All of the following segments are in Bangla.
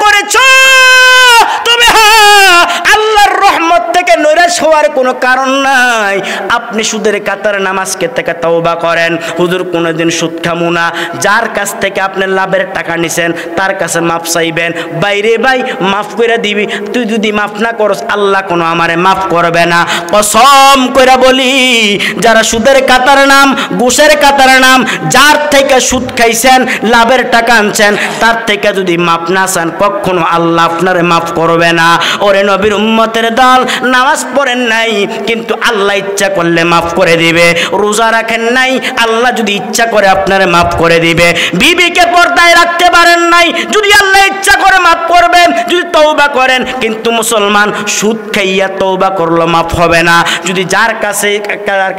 করেছো, তবে হ্যাঁ আল্লাহর রহমত থেকে নৈরাশ হওয়ার কোনো কারণ নাই। আপনি সুদের কাতারে নামাজকে থেকে তওবা করেন, হুজুর কোনোদিন সুদ খামু না। যার কাছ থেকে আপনি লাভের টাকা নিছেন তার কাছে মাফ চাইবেন, বাইরে ভাই মাফ করে দিবি, তুই যদি মাফ না করস আল্লাহ কোনো আমারে মাফ করবে না। কসম করে বলি, যারা সুদের কাতার নাম, ঘুষের কাতার নাম, যার থেকে সুদ খাইছেন, লাভের টাকা আনছেন, তার থেকে যদি মাফ না চান কখনো আল্লাহ আপনারে মাফ করবে না। ওরে নবীর উম্মতের দল, নামাজ পড়েন নাই কিন্তু আল্লাহ ইচ্ছা করলে মাফ করে দিবে। রোজা রাখেন নাই, আল্লাহ যদি ইচ্ছা করে আপনারে মাফ করে দিবে। বিবিকে পর্দায় রাখতে পারেন নাই, যদি আল্লাহ ইচ্ছা করে মাফ করবেন যদি তওবা করেন। কিন্তু মুসলমান সুদ খাইয়া তওবা করলে মাফ হবে না। যদি যার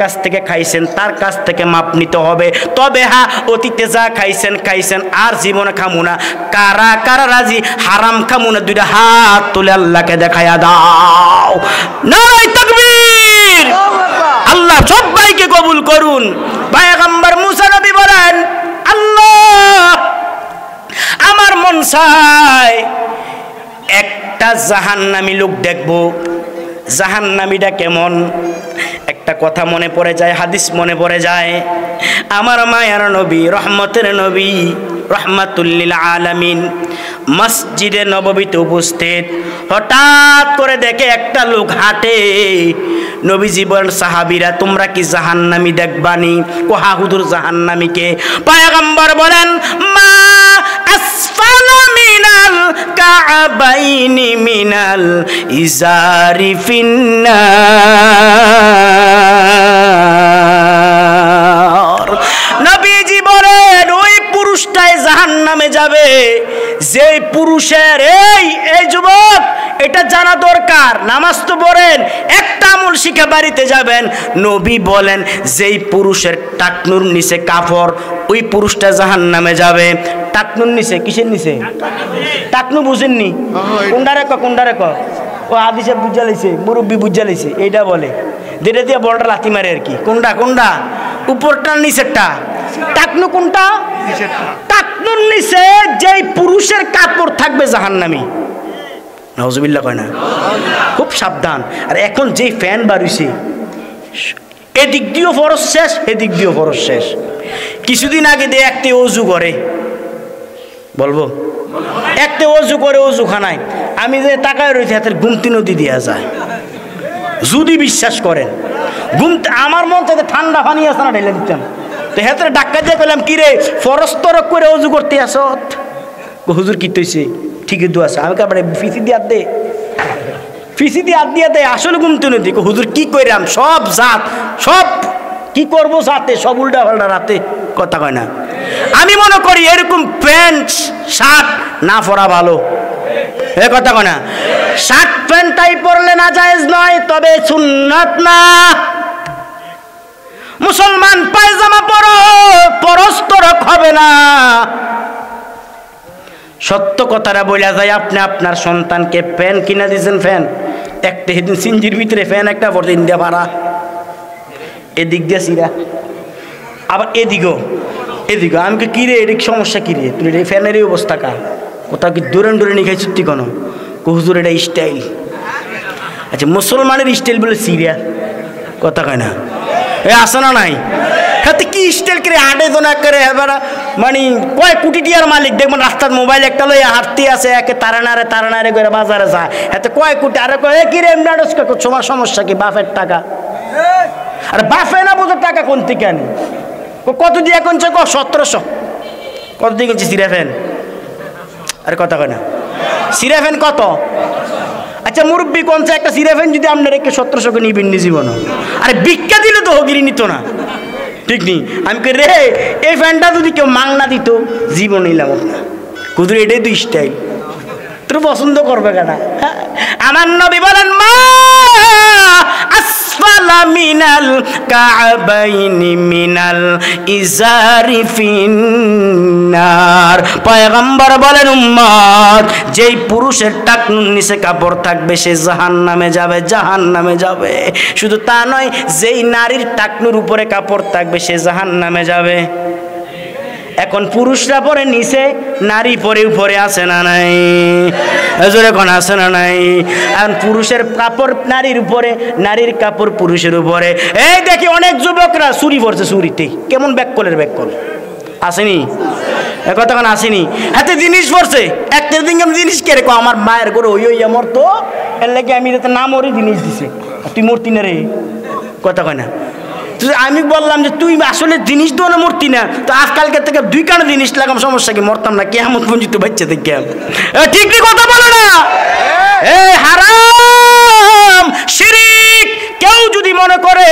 কাছ থেকে খাইছেন তার কাছ থেকে মাপ নিতে হবে। তবে হ্যাঁ, অতীতে যা খাইছেন খাইছেন, আর জীবনে খামু না। কারা কারা রাজি হারাম খামু না? দুইটা হাত তুলে আল্লাহকে দেখায়া দাও। নারে তাকবীর! আল্লাহ সবাইকে কবুল করুন। পয়গম্বর মুসা নবী বলেন, আল্লাহ আমার মন চায় একটা জাহান্নামী লোক দেখবো। জাহান্নামীটা কেমন? একটা কথা মনে পড়ে যায়, হাদিস মনে পড়ে যায়। আমার মায়ার নবী, রহমতের নবী, রহমাতুল লিল আলামিন মসজিদে নববীতে উপস্থিত। হঠাৎ করে দেখে একটা লোক হাঁটে। নবীজি বলেন, সাহাবীরা তোমরা কি জাহান্নামী দেখবানি? কোহা হুজুর জাহান্নামীকে? পয়গম্বর বলেন, মা আসফালা মিনাল কাবাইনি মিনাল ইজারি ফিন্নার। নবীজি বলেন, ওই পুরুষটাই জাহান্নামে যাবে যেই পুরুষের এই যুবক, এটা জানা দরকার। নামাজ তো পড়েন, একটা আমল শিখে বাড়িতে যাবেন। নবী বলেন, যেই পুরুষের টাকনুর নিচে কাপড়, ওই পুরুষটা জাহান্নামে যাবে। টাকনুর নিচে, কিসের নিচে? টাকনু বুঝেননি? কোনটা রেখো ও হাদিসে বুঝা লাইছে, মুরব্বী বুঝা লাইছে, এইটা বলে যেটা দিয়ে বলটা লাথি মারে আর কি। কোনটা উপরটা নিচেরটা? টাকনু কোনটা? টাকনুর নিচে যেই পুরুষের কাপড় থাকবে জাহান্নামী। নাউজুবিল্লাহ কয় না? খুব সাবধান। আর এখন যেই ফ্যান বাড়িছে, এদিক দিয়েও ফরজ শেষ, এদিক দিয়েও ফরজ শেষ। কিছুদিন আগে দিয়ে একটা অজু করে, বলবো একটা অজু করে অজুখানায় আমি যে তাকায় রয়েছে হাতের গুমতি নদী দেওয়া যায়। যদি বিশ্বাস করেন, আমার মন থেকে ঠান্ডা পানি আছে না ঢেলে দিতাম। তো হাতের ডাক্কা দিয়ে কইলাম, কিরে ফরজ তরক করে অজু করতে আসো? হুজুর কি তৈছে? ঠিকই দু আছে। আমি কাপড়ে ফিসি দিয়ে দে, ফিসি দিয়ে হাত দিয়ে দেয়, আসলে গুমতি নদী। হুজুর কি কইরাম? সব জাত, সব কি করবো সাথে, সব উল্টা পাল্টা রাতে। কথা কয় না? আমি মনে করি এরকম প্যান্ট শার্ট না পরা ভালো। এ কথা কয় না? শার্ট প্যান্টটাই পরলে না জায়েজ নয়, তবে সুন্নাত না। মুসলমান পায়জামা পরো, পরস্তরক হবে না। সত্য কথাটা বলা যায়। আপনি আপনার সন্তানকে ফ্যান কিনা দিয়েছেন, ফ্যান একটা সেদিন সিঞ্জির ভিতরে ফ্যান একটা পড়তে ইন্ডিয়া ভাড়া, এদিক দিয়ে সিরা, আবার এদিকেও। আমি কি রে, এদিক সমস্যা কি রে? তুই এটা ফ্যানের এই অবস্থা কা? কোথাও কি দূরে নিয়ে খাই সত্যি কোনো? হুজুর এটা স্টাইল। আচ্ছা, মুসলমানের স্টাইল বলে সিরিয়া? কথা কয় না? এ আসে না নাই? হাতে কি স্টাইল করে হাঁটে তো না করে, এবার মানে কয় কোটি টিয়ার মালিক দেখবেন রাস্তার মোবাইল একটা লই হাঁটতে আছে, একে তারা নাড়ে করে বাজারে যায়, এতে কয় কোটি। আরে কয় কি রে নাটস, তোমার সমস্যা কি? বাপের টাকা। আরে বাপে না বোঝার টাকা কোন থেকে আনি? কত দিয়ে কোনছে? 1700। কত দিয়ে কিনছে সিরাফেন? আরে কথা কয় না? সিরাফেন কত? আচ্ছা মুরব্বী কোনছে একটা সিরাফেন যদি আপনার একে 1700 নিবেন নি জীবন? আরে ভিক্ষা দিলে তো হগিরি নিত না, ঠিক নি? আমি কই রে, এই ফ্যানটা যদি কেউ মাংনা দিত জীবন নিলাম না। হুজুর এটাই তো স্টাইল, তোর পছন্দ করবে কেনা? আমার নবী বলেন, মা আসফালা মিনাল কাবাইনি মিনাল ইজারি ফিন্নার। পয়গম্বর বলেন, উম্মত যেই পুরুষের টাকনুর নিচে কাপড় থাকবে সে জাহান্নামে যাবে, জাহান্নামে যাবে। শুধু তা নয়, যেই নারীর টাকনুর উপরে কাপড় থাকবে সে জাহান্নামে যাবে। এখন পুরুষরা পরে নিচে, নারী পরে উপরে, আছে না নাই? জোরে কোন আছে না নাই? এখন পুরুষের কাপড় নারীর উপরে, নারীর কাপড় পুরুষের উপরে। এই দেখি অনেক যুবকরা চুরি পড়ছে, চুরিতে কেমন ব্যাককলের ব্যাককল আসেনি, কথা কোন আসেনি, হাতে জিনিস পড়ছে। একটা দিন জিনিস কে রেখো, আমার মায়ের করে ওই আমার তো এর লাগে আমি না মরে জিনিস দিছে, তুই মূর্তি না রে, কথা কয় না। আমি বললাম যে তুই আসলে জিনিস তো না মূর্তি না, তো আজকালকে থেকে 2 কানা জিনিস লাগাম, সমস্যা কি, মরতাম না, কেমন পঞ্জিত বাচ্চা থেকে ঠিক ঠিক কথা বলে না। এই হারাম শিরিক, কেউ যদি মনে করে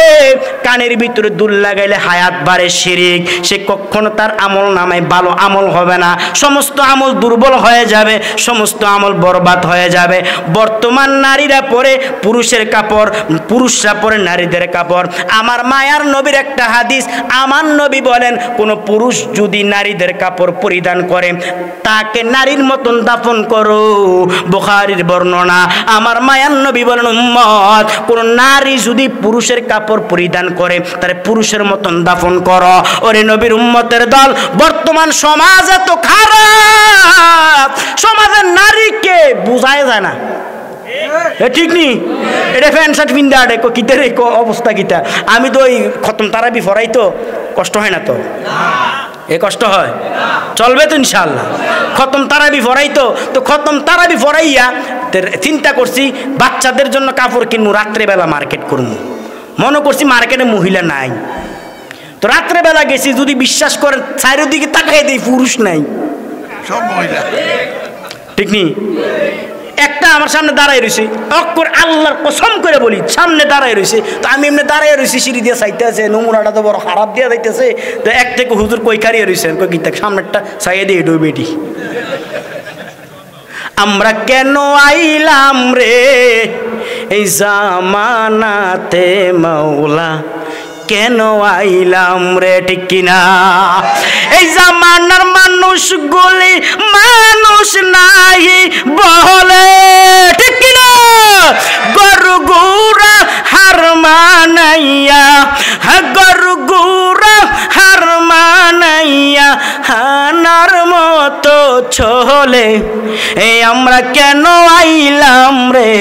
কানের ভিতরে দুল লাগাইলে হায়াত বাড়ে, শিরিক, সে কখনো তার আমল নামায় ভালো আমল হবে না, সমস্ত আমল দুর্বল হয়ে যাবে, সমস্ত আমল বরবাদ হয়ে যাবে। বর্তমান নারীরা পরে পুরুষের কাপড়, পুরুষরা পরে নারীদের কাপড়। আমার মায়ার নবীর একটা হাদিস, আমার নবী বলেন কোন পুরুষ যদি নারীদের কাপড় পরিধান করে তাকে নারীর মতন দাফন করো, বুখারীর বর্ণনা। আমার মায়ার নবী বলেন উম্মত, কোন নারী যদি পুরুষের কাপড় পরিধান করে তারে পুরুষের মতন দাফন করো। ওরে নবীর উম্মতের দল, বর্তমান সমাজ এত খারাপ, সমাজের নারীকে বুঝায় যায় না, ঠিক নি? এটা প্যান্ট শার্ট পিন্দা আড়ে কিতারে অবস্থা কিতা। আমি তো ওই খতম তারাবি ফরাই, তো কষ্ট হয় না? তো এ কষ্ট হয়, চলবে তো ইনশাআল্লাহ। খতম তারাবি ফরাই, তো খতম তারাবি ফরাইয়া চিন্তা করছি বাচ্চাদের জন্য কাপড় কিনবো, রাত্রেবেলা মার্কেট করবো। মনে করছি মার্কেটে মহিলা নাই, তো রাত্রেবেলা গেছি, যদি বিশ্বাস করেন চারিদিকে তাকাই দিই পুরুষ নাই, সব মহিলা, ঠিক নি? একটা আমার সামনে দাঁড়াই রয়েছে, অক্ষর আল্লাহর কসম করে বলি, সামনে দাঁড়াই রয়েছে, তো আমি এমনি দাঁড়াই রয়েছি, সিঁড়ি দিয়ে চাইতেছে, নমুনাটা তো বড় খারাপ দিয়ে যাইতেছে, তো এক থেকে হুজুর কই খারিয়ে রয়েছে, কই সামনেরটা চাইয়ে দিয়ে এটু বেটি, আমরা কেন আইলাম রে এই জামানাতে মাওলা, কেন আইলাম রে, ঠিক কিনা? এই জামানার মানুষ গুলি মানুষ নাই বলে, ঠিক কিনা? গরু গুড়া হার মানাইয়া, গরু গুড়া হার মানাইয়া হানার মতো চলে, এই আমরা কেন আইলাম রে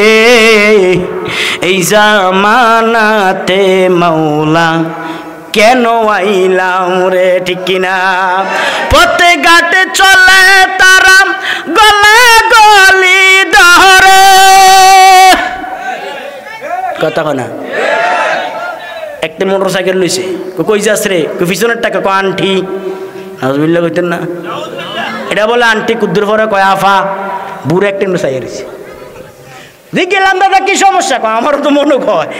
এই জামানাতে মাওলা, কেন আইলাম রে, ঠিক কিনা? পথে ঘাটে চলে তারা গলা গলি ধরে, কথা কনা। একটা মোটর সাইকেল লইছে, কই যাস রে, পিছনের টাকা কো আন্টি, নাজবিল্লা কইতেন না, এটা বলে আন্টি, কুদ্দুর পরে কয় আফা, বুড়ো একটা সাইকেল রয়েছে, গেলাম দাদা কি সমস্যা, আমারও তো মনে হয়,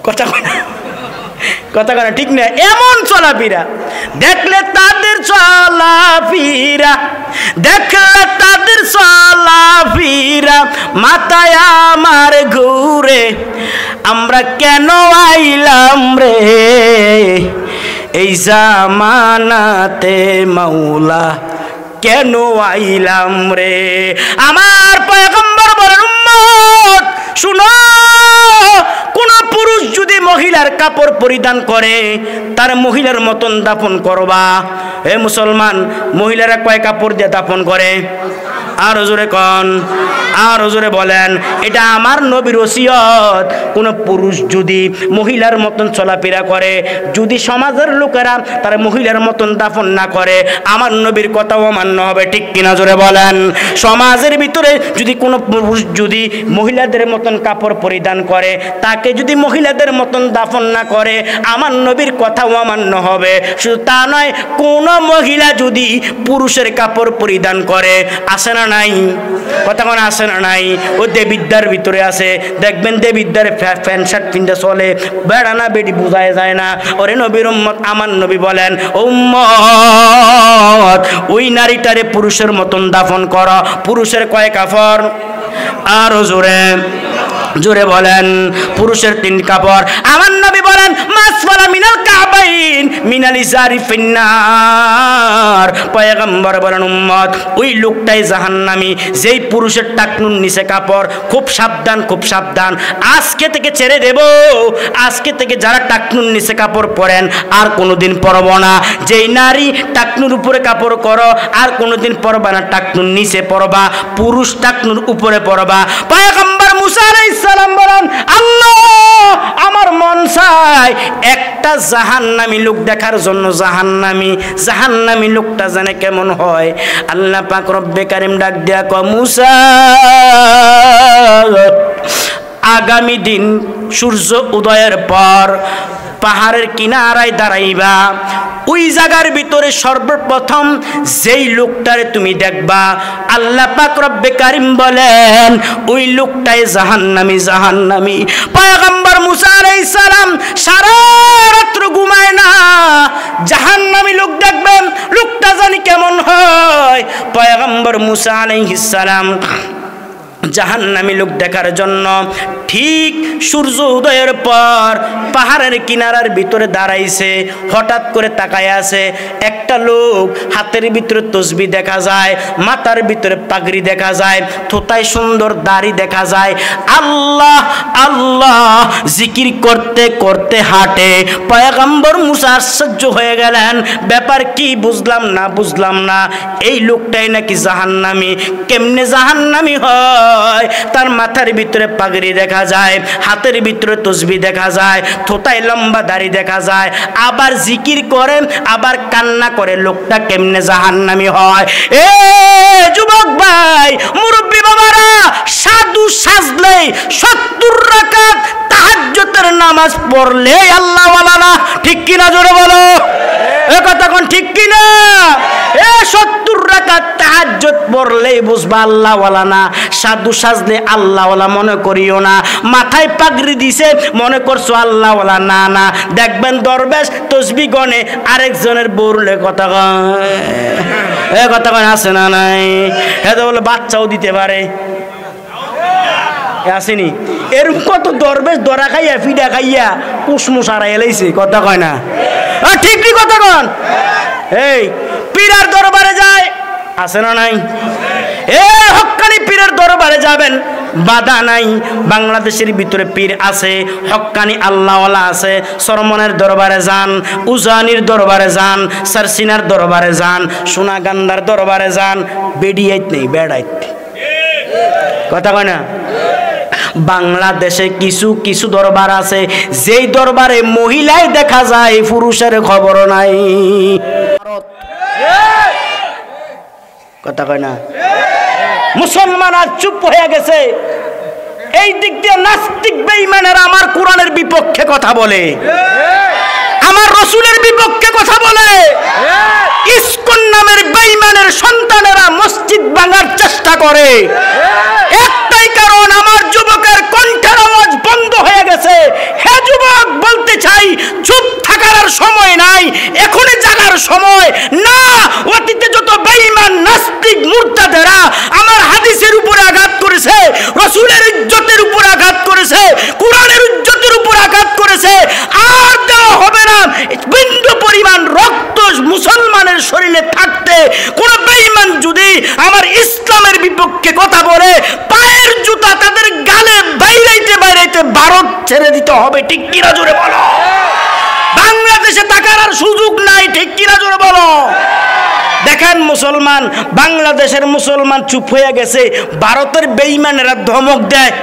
কথা কনা, কথা কনা, ঠিক না? এমন চলাফেরা দেখলে তাদের চলাফেরা, দেখলে তাদের চলাফেরা মাথায় আমার ঘুরে, আমরা কেন আইলাম রে এই জামানাতে মাওলা, কেন আইলাম রে? আমার পয়গম্বর বলেন উম্মত শুনো, কোন পুরুষ যদি মহিলার কাপড় পরিধান করে তার মহিলার মতন দাফন করবা। এ মুসলমান, মহিলারা কয় কাপড় দিয়ে দাফন করে? আর জোরে কন, আর জোরে বলেন। এটা আমার নবীর ওসিয়ত। কোন পুরুষ যদি মহিলার মতন চলাফেরা করে, যদি সমাজের লোকেরা তার মহিলার মতন দাফন না করে, আমার নবীর কথাও মান্য হবে, ঠিক কিনা? জোরে বলেন। সমাজের ভিতরে যদি কোনো পুরুষ যদি মহিলাদের মতন কাপড় পরিধান করে, তাকে যদি মহিলাদের মতন দাফন না করে, আমার নবীর কথাও মান্য হবে। শুধু তা নয়, কোন মহিলা যদি পুরুষের কাপড় পরিধান করে, আসে না নাই? কথা মানে আসে না নাই? ও দেবিদ্যার ভিতরে আছে, দেখবেন দেবিদ্যার প্যান্ট শার্ট পিনতে চলে, বেড়া না বেটি বোঝায় যায় না। ওরে নবীর উম্মত, আমার নবী বলেন উম্মত ওই নারীটারে পুরুষের মতন দাফন কর। পুরুষের কয় কাপড়? আরো জোরে, জোরে বলেন পুরুষের 3 কাপড় আমার নবী বলেন মাসফালা মিনাল কাবাইন মিনাল ইজারি ফিন্নার পয়গম্বর বলেন উম্মত ওই লোকটাই জাহান্নামী যেই পুরুষের টাকনুর নিচে কাপড় খুব সাবধান আজকে থেকে ছেড়ে দেব আজকে থেকে যারা টাকনুর নিচে কাপড় পরেন আর কোনোদিন পরব না যেই নারী টাকনুর উপরে কাপড় করো আর কোনোদিন পরবা না টাকনুর নিচে পরবা পুরুষ টাকনুর উপরে পরবা পয়গম্বর মুসা আলাইহিস সালাম বলেন আল্লাহ আমার মন চায় একটা জাহান্নামী লোক দেখার জন্য জাহান্নামী লোকটা জানে কেমন হয় আল্লাহ পাক রব্বে কারীম ডাক দেয়া কয় মুসা আগামী দিন সূর্য উদয়ের পর পাহাড়ের কিনারায় দাঁড়াইবা ওই জায়গার ভিতরে সর্বপ্রথম যেই লোকটারে তুমি দেখবা আল্লাহ পাক রব্বে কারীম বলেন ওই লোকটাই জাহান্নামী পয়গম্বর মুসা আলাইহিস সালাম সারা রাত ঘুমায় না জাহান্নামী লোক দেখবেন লোকটা জানি কেমন হয় পয়গম্বর মুসা আলাইহিস সালাম জাহান্নামী লোক দেখার জন্য ঠিক সূর্য উদয়ের পর পাহাড়ের কিনারার ভিতরে দাঁড়াইছে হঠাৎ করে তাকায় আছে একটা লোক হাতের ভিতরে তসবিহ দেখা যায় মাথার ভিতরে পাগড়ি দেখা যায় থোতায় সুন্দর দাড়ি দেখা যায় আল্লাহ আল্লাহ জিকির করতে করতে হাঁটে পয়গম্বর মুসা আশ্চর্য হয়ে গেলেন ব্যাপার কি বুঝলাম না এই লোকটাই নাকি জাহান্নামী কেমনে জাহান্নামী হয় তার মাথার ভিতরে পাগড়ি দেখা যায় হাতের ভিতরে তসবিহ দেখা যায় থোতায় লম্বা দাড়ি দেখা যায় আবার জিকির করে আবার কান্না করে লোকটা কেমনে জাহান্নামী হয় এ যুবক ভাই মুরব্বি বাবারা সাধু সাজলে 70 রাকাত তাহাজ্জুদের নামাজ পড়লে আল্লাহ ওয়ালা না ঠিক কিনা জোরে বলো এ কথা কোন ঠিক কিনা এ 70 রাকাত তাহাজ্জুদ পড়লেই বুঝবা আল্লাহ ওয়ালা না সাধু সাজলে আল্লাহ ওয়ালা মনে করিও না মাথায় পাগড়ি দিছে মনে করছো আল্লাহ ওয়ালা না দেখবেন দরবেশ তসবিহ গনে আরেকজনের বউরলে কথা কয় এ কথা কয় আছে না নাই এটা বলে বাচ্চাও দিতে পারে আসেনি এরকম কত দরবেশ দরা খাইয়া ফিডা খাইয়া কুসমুস হারাই এলাইছে কথা কয় না ঠিক নি কথা কন এই পীরের দরবারে যায় আছে না নাই এ হক্কানি পীরের দরবারে যাবেন বাধা নাই বাংলাদেশের ভিতরে পীর আছে হক্কানি আল্লাহওয়ালা আছে সরমনের দরবারে যান উজানির দরবারে যান সারসিনার দরবারে যান সোনাগান্ধার দরবারে যান বেডিয়াইত নেই বেড়াইত কথা কয় না বাংলাদেশে কিছু দরবার আছে যেই দরবারে মহিলায় দেখা যায় পুরুষের খবর নাই কথা কয় না মুসলমান আর চুপ হয়ে গেছে এই দিক দিয়ে নাস্তিক বেঈমানেরা আমার কোরআনের বিপক্ষে কথা বলে আমার রাসূলের বিপক্ষে কথা বলে ইসকন নামের বেঈমানের সন্তানেরা মসজিদ ভাঙার চেষ্টা করে একটাই কারণ আমার যুবকের কণ্ঠের আওয়াজ বন্ধ হয়ে গেছে হে যুবক বলতে চাই চুপ থাকার আর সময় নাই এখনই জাগার সময় না অতীতে যত বেঈমান নাস্তিক মুরতাদেরা আমার হাদিসের উপরে আঘাত করেছে রাসূলের ইজ্জতের উপর আঘাত করেছে কোরআনের ইজ্জতের উপর আঘাত করেছে আর দেওয়া হবে না বিন্দু পরিমাণ রক্ত মুসলমানের শরীরে থাকতে কোন বেঈমান যদি আমার ইসলামের বিপক্ষে কথা বলে পায়ের জুতা তাদের গালে বাইরাইতে ভারত ছেড়ে দিতে হবে ঠিক কিনা জোরে বলো বাংলাদেশে থাকার আর সুযোগ নাই ঠিক কিনা জোরে বলো দেখেন মুসলমান বাংলাদেশের মুসলমান চুপ হয়ে গেছে ভারতের বেঈমানেরা ধমক দেয়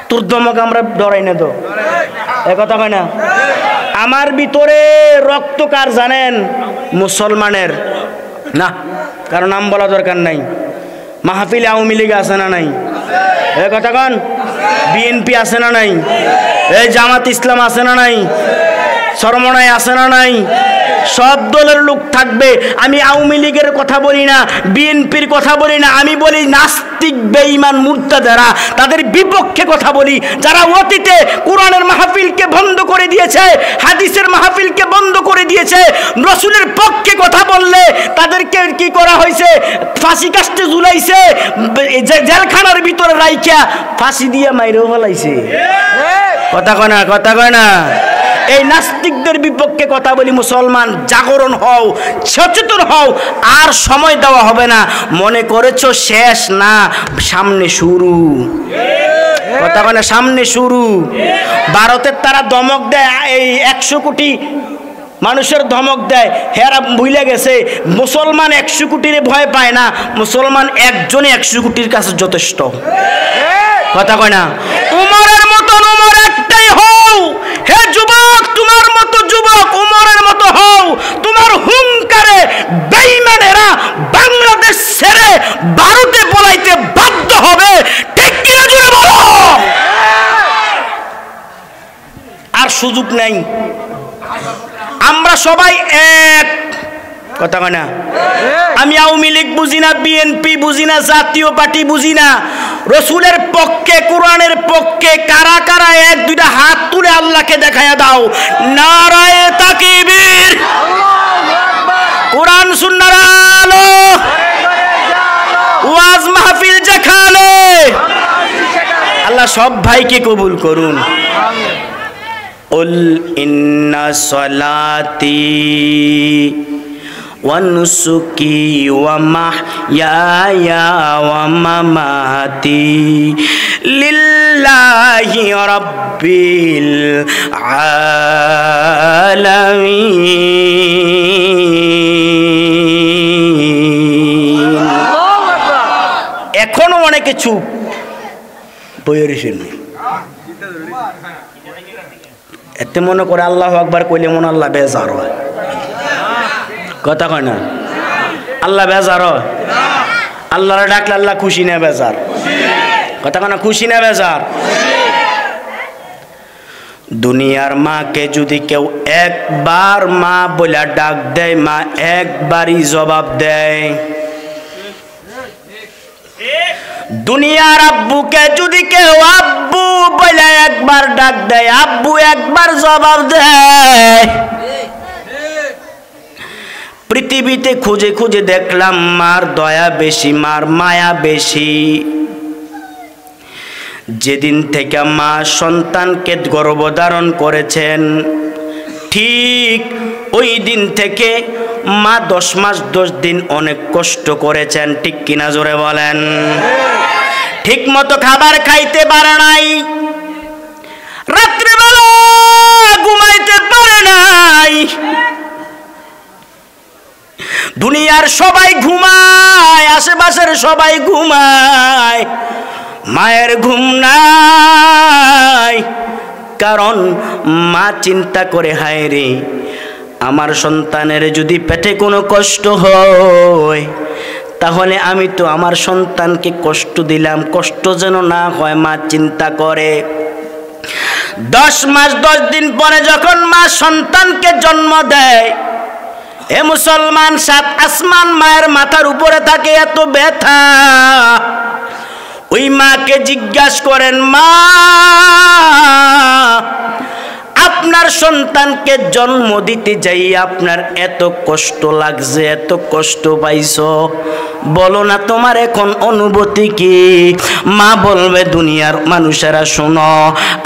তোর ধমক আমরা ডরাই না তো এ কথা কয় না আমার ভিতরে রক্ত কার জানেন মুসলমানের না কারণ নাম বলা দরকার নাই মাহফিলে আওয়ামী লীগ আছে না নাই এ কথা কন বিএনপি আছে না নাই এই জামাত ইসলাম আছে না নাই শরমনাই আছে না নাই সব দলের লোক থাকবে। আমি আওয়ামী লীগের কথা বলি না, বিএনপির কথা বলি না, আমি বলি নাস্তিক বেঈমান মুরতাদারা, তাদের বিপক্ষে কথা বলি, যারা অতীতে কোরআনের মাহফিলকে বন্ধ করে দিয়েছে, হাদিসের মাহফিলকে বন্ধ করে দিয়েছে। রাসূলের পক্ষে কথা বললে তাদেরকে কি করা হয়েছে? ফাঁসি কাস্টে ঝুলাইছে, জেলখানার ভিতরে রাইখা ফাঁসি দিয়ে মাইরেও ফেলাইছে। কথা কয় না, কথা কয় না। এই নাস্তিকদের বিপক্ষে কথা বলি। মুসলমান জাগরণ হও, সচেতন হও, আর সময় দেওয়া হবে না। মনে করেছো শেষ না, সামনে শুরু। কথা কয় না, সামনে শুরু। ভারতের তারা ধমক দেয়, এই 100 কোটি মানুষের ধমক দেয়, হেরা ভুলে গেছে মুসলমান 100 কোটির ভয় পায় না, মুসলমান একজনে 100 কোটির কাছে যথেষ্ট। কথা কয় না। উমরের মতন উমর একটাই হও, হে যুবক, তোমার মতো যুবক উমরের মতো হও। তোমার হুঙ্কারে বেঈমানেরা বাংলাদেশ ছেড়ে ভারতে পলাইতে বাধ্য হবে। ঠিক কিনা জোরে বলো। আর সুযোগ নাই। আমরা সবাই এক। কথা কয় না। আমি আওয়ামী লীগ বুঝি না, বিএনপি বুঝি না, জাতীয় পার্টি বুঝি না। রাসূলের পক্ষে, কোরআনের পক্ষে কারা কারা এক দুইটা হাত তুলে আল্লাহকে দেখায়া দাও। নারায়ে তাকবীর। কোরআন সুন্নাহর আলো, ওয়াজ মাহফিল যেখানে। আল্লাহ সব ভাইকে কবুল করুন। উল ইন্না সলাতি ওয়া নুসুকি ওয়া মাহইয়ায়া ওয়া মামাতি লিল্লাহি রাব্বিল আলামিন। এখনো অনেকে চুপ বইয়ের শুনে, এতে মনে করে আল্লাহু আকবার কইলে মন আল্লাহ বেজার হয়। কথা কয় না। আল্লাহ বেজার হয়? আল্লাহরে ডাকলে আল্লাহ খুশি না বেজার? কথা কয় না, খুশি না বেজার? দুনিয়ার মাকে যদি কেউ একবার মা বলে ডাক দেয়, মা একবারই জবাব দেয়। দুনিয়ার আব্বুকে যদি কেউ আব্বু বলে একবার ডাক দেয়, আব্বু একবার জবাব দেয়। পৃথিবীতে খুঁজে খুঁজে দেখলাম মার দয়া বেশি, মার মায়া বেশি। যেদিন থেকে মা সন্তানকে গর্ভধারণ করেছেন, ঠিক ওই দিন থেকে মা 10 মাস 10 দিন অনেক কষ্ট করেছেন। ঠিক কিনা জোরে বলেন? ঠিক মতো খাবার খাইতে পারে নাই, রাত্রিবেলা ঘুমাইতে পারে নাই। দুনিয়ার সবাই ঘুমায়, আশেপাশের সবাই ঘুমায়, মায়ের ঘুম নাই। কারণ মা চিন্তা করে, হায় রে, আমার সন্তানের যদি পেটে কোনো কষ্ট হয়, তাহলে আমি তো আমার সন্তানকে কষ্ট দিলাম, কষ্ট যেন না হয় মা চিন্তা করে। 10 মাস 10 দিন পরে যখন মা সন্তানকে জন্ম দেয়, হে মুসলমান, 7 আসমান মায়ের মাথার উপরে থাকে, এত ব্যথা। ওই মাকে জিজ্ঞাসা করেন, মা, আপনার সন্তানকে জন্ম দিতে যাই আপনার এত কষ্ট লাগছে, এত কষ্ট পাইছো, বলো না তোমার এখন অনুভূতি কি? মা বলবে, দুনিয়ার মানুষেরা শোনো,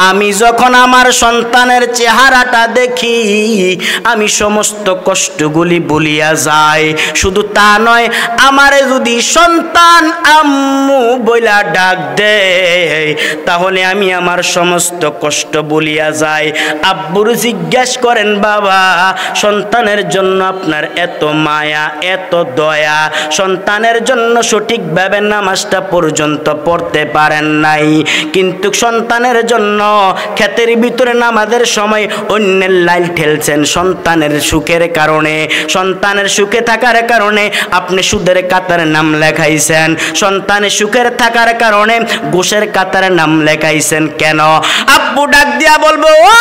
আমি যখন আমার সন্তানের চেহারাটা দেখি, আমি সমস্ত কষ্টগুলি ভুলিয়া যাই। শুধু তা নয়, আমারে যদি সন্তান আম্মু বইলা ডাক দেয়, তাহলে আমি আমার সমস্ত কষ্ট ভুলিয়া যাই। আব্বুর জিজ্ঞেস করেন, বাবা, সন্তানের জন্য আপনার এত মায়া, এত দয়া, সন্তানের সন্তানের জন্য সঠিকভাবে নামাজটা পর্যন্ত পড়তে পারেন নাই, কিন্তু সন্তানের জন্য ক্ষেতের ভিতরে নামাজের সময় অন্যের লাইল ঠেলছেন সন্তানের সুখের কারণে। সন্তানের সুখে থাকার কারণে আপনি সুদের কাতারে নাম লেখাইছেন, সন্তানের সুখের থাকার কারণে ঘুষের কাতারে নাম লেখাইছেন। কেন? আব্বু ডাক দিয়া বলবো, ও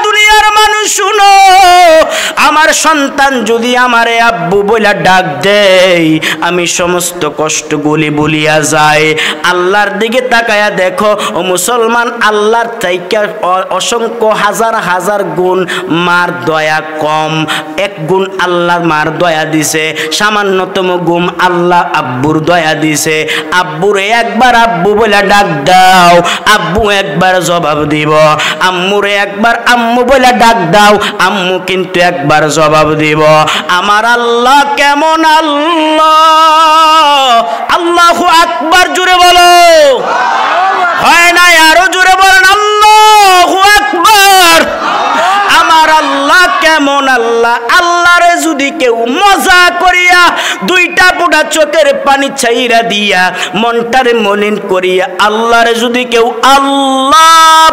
দুনিয়ার মানুষ শুনো, আমার সন্তান যদি আমারে আব্বু বইলা ডাক দেয়, আমি সমস্ত কষ্টগুলি ভুলিয়া যাই। আল্লাহর দিকে তাকায়া দেখো ও মুসলমান, আল্লাহর থেকে অসংখ্য হাজার হাজার গুণ মার দয়া কম। এক গুণ আল্লাহ মার দয়া দিছে, সামান্যতম গুণ আল্লাহ আব্বুর দয়া দিছে। আব্বুরে একবার আব্বু বলে ডাক দাও, আব্বু একবার জবাব দিব। আম্মুরে একবার আম্মু বলে ডাক দাও, আম্মু কিন্তু একবার জবাব দিব। আমার আল্লাহ কেমন আল্লাহ! আল্লাহু আকবার, জোরে বলো। হয় না? আরো জোরে বলেন আল্লাহু আকবার। আমার আল্লাহ কেমন আল্লাহ! আল্লাহরে যদি কেউ মজা করিয়া দুইটা ফোঁটা চোখের পানি ছাইরা দিয়া মনটারে মলিন করিয়া আল্লাহরে যদি কেউ আল্লাহ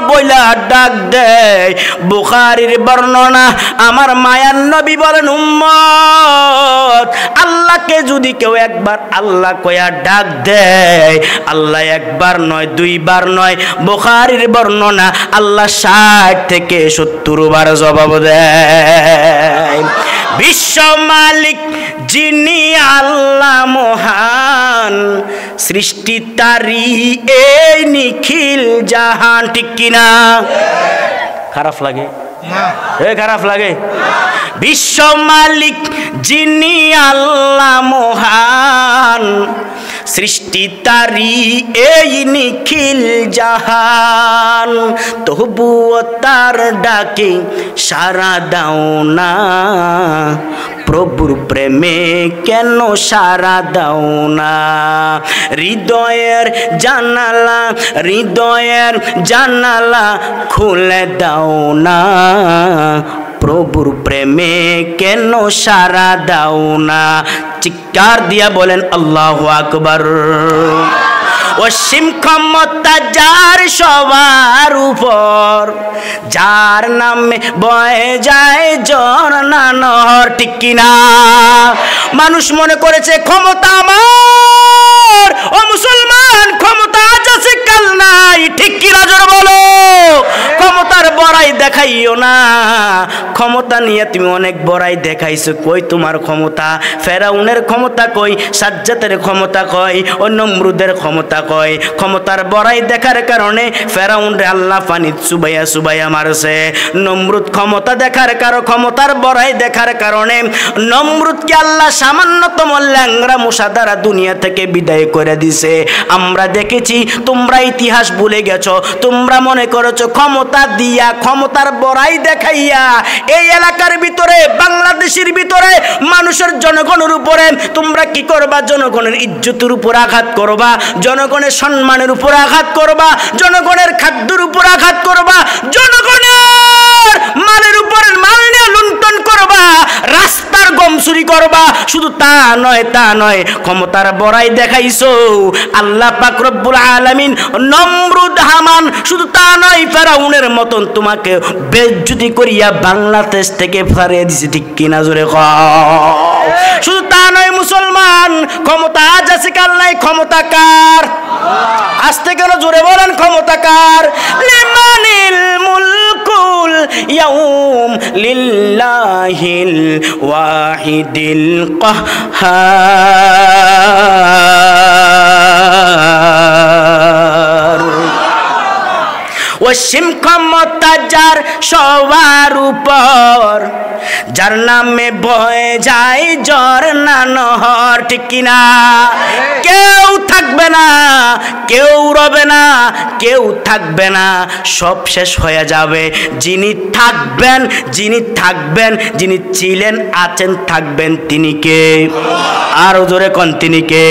বইলা ডাক দেয়, বুখারীর বর্ণনা, আমার মায়ার নবী বলেন, উম্মত আল্লাহকে যদি কেউ একবার আল্লাহ কয়া ডাক দেয়, আল্লাহ একবার নয় দুইবার নয়, বুখারীর বর্ণনা, আল্লাহ 60 থেকে 70 বার জবাব দেয়। বিশ্ব মালিক যিনি আল্লাহ মহান, সৃষ্টি তারি এই নিখিল জাহান। ঠিক কিনা? খারাপ লাগে? খারাপ লাগে? বিশ্ব মালিক যিনি আল্লাহ মহান, সৃষ্টি তারি এই নিখিল জাহান, তবুও তার ডাকে সাড়া দাও না, প্রভুর প্রেমে কেন সাড়া দাও না? হৃদয়ের জানালা, হৃদয়ের জানালা খুলে দাও না, প্রভুর প্রেমে কেন সাড়া দাও না? চিৎকার দিয়া বলেন আল্লাহু আকবার। অসীম ক্ষমতা যার সবার উপর, যার নামে বয়ে যায় ঝর্ণা নহর। ঠিক কিনা? মানুষ মনে করেছে ক্ষমতা আমার, ও মুসলমান ক্ষমতা আজ আছে কাল নাই। ঠিক কিনা? জোরে বলো। ক্ষমতার বড়াই দেখাইও না, ক্ষমতা নিয়ে তুমি অনেক বড়াই দেখাইছো, কই তোমার ক্ষমতা? ফেরাউনের ক্ষমতা কই? সাজ্জাতের ক্ষমতা কই? ও নমরুদের ক্ষমতা কই? ক্ষমতার বড়াই দেখার কারণে ফেরাউনরে আল্লাহ পানিত চুবাইয়া চুবাইয়া মারছে। নমরুদ ক্ষমতা দেখার কারণে, ক্ষমতার বড়াই দেখার কারণে নমরুদকে আল্লাহ সামান্যতম ল্যাংরা মশা দ্বারা দুনিয়া থেকে বিদায় করে দিছে। আমরা দেখেছি, তোমরা ইতিহাস ভুলে গেছো। তোমরা মনে করেছো ক্ষমতা দিয়া, ক্ষমতার বড়াই দেখাইয়া এই এলাকার ভিতরে, বাংলাদেশের ভিতরে মানুষের জনগণের উপরে তোমরা কি করবা? জনগণের ইজ্জতের উপর আঘাত করবা, জনগণের সম্মানের উপর আঘাত করবা, জনগণের খাদ্যের উপর আঘাত করবা, জনগণের মালের উপর মাল নিয়ে লুণ্ঠন করবা, রাস্তার গম চুরি করবা। শুধু তা নয়, তা নয়, ক্ষমতার বড়াই দেখাইছো। আল্লাহ পাক রব্বুল আলামিন নমরুদ হামান, শুধু তা নয়, ফেরাউনের মতন তোমাকে বেজ্জতি করিয়া বাংলাদেশ থেকে ফারিয়ে দিছে। ঠিক কিনা? জোরে কও। শুধু তা নয় মুসলমান, ক্ষমতা আজ আছে কাল নাই। ক্ষমতা কার? আজ থেকে জোরে বলেন, ক্ষমতা কার? লিমানিল মুলকুল ইয়াউম লিল্লাহিল ওয়াহিদিল কাহ্হার। অসীম ক্ষমতা যার সবার উপর, যার নামে বয়ে যায় ঝর্ণা নহর। ঠিক কিনা? কেউ থাকবে না, কেউ রবে না, কেউ থাকবে না, সব শেষ হয়ে যাবে। যিনি থাকবেন, যিনি থাকবেন, যিনি ছিলেন, আছেন, থাকবেন, তিনি কে? আরো জোরে কোন তিনি কে?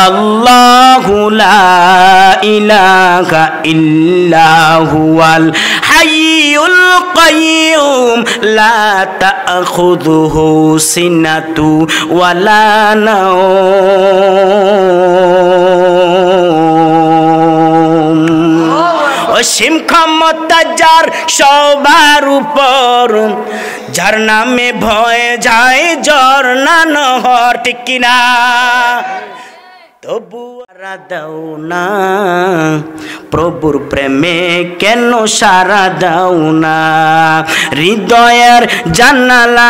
আল্লাহু লা ইলাহা ইল্লা হুয়াল হাইয়ুল কাইয়্যুম লা তাখুযুহু সিনাতু ওয়ালা নাওম। অসীম ক্ষমতা যার সবার উপর, যার নামে ভয়ে যায় ঝর্ণা নহর, ঠিক কিনা? তবু সারা দাও না প্রভুর প্রেমে, কেন সারা দাও না? হৃদয়ের জানালা,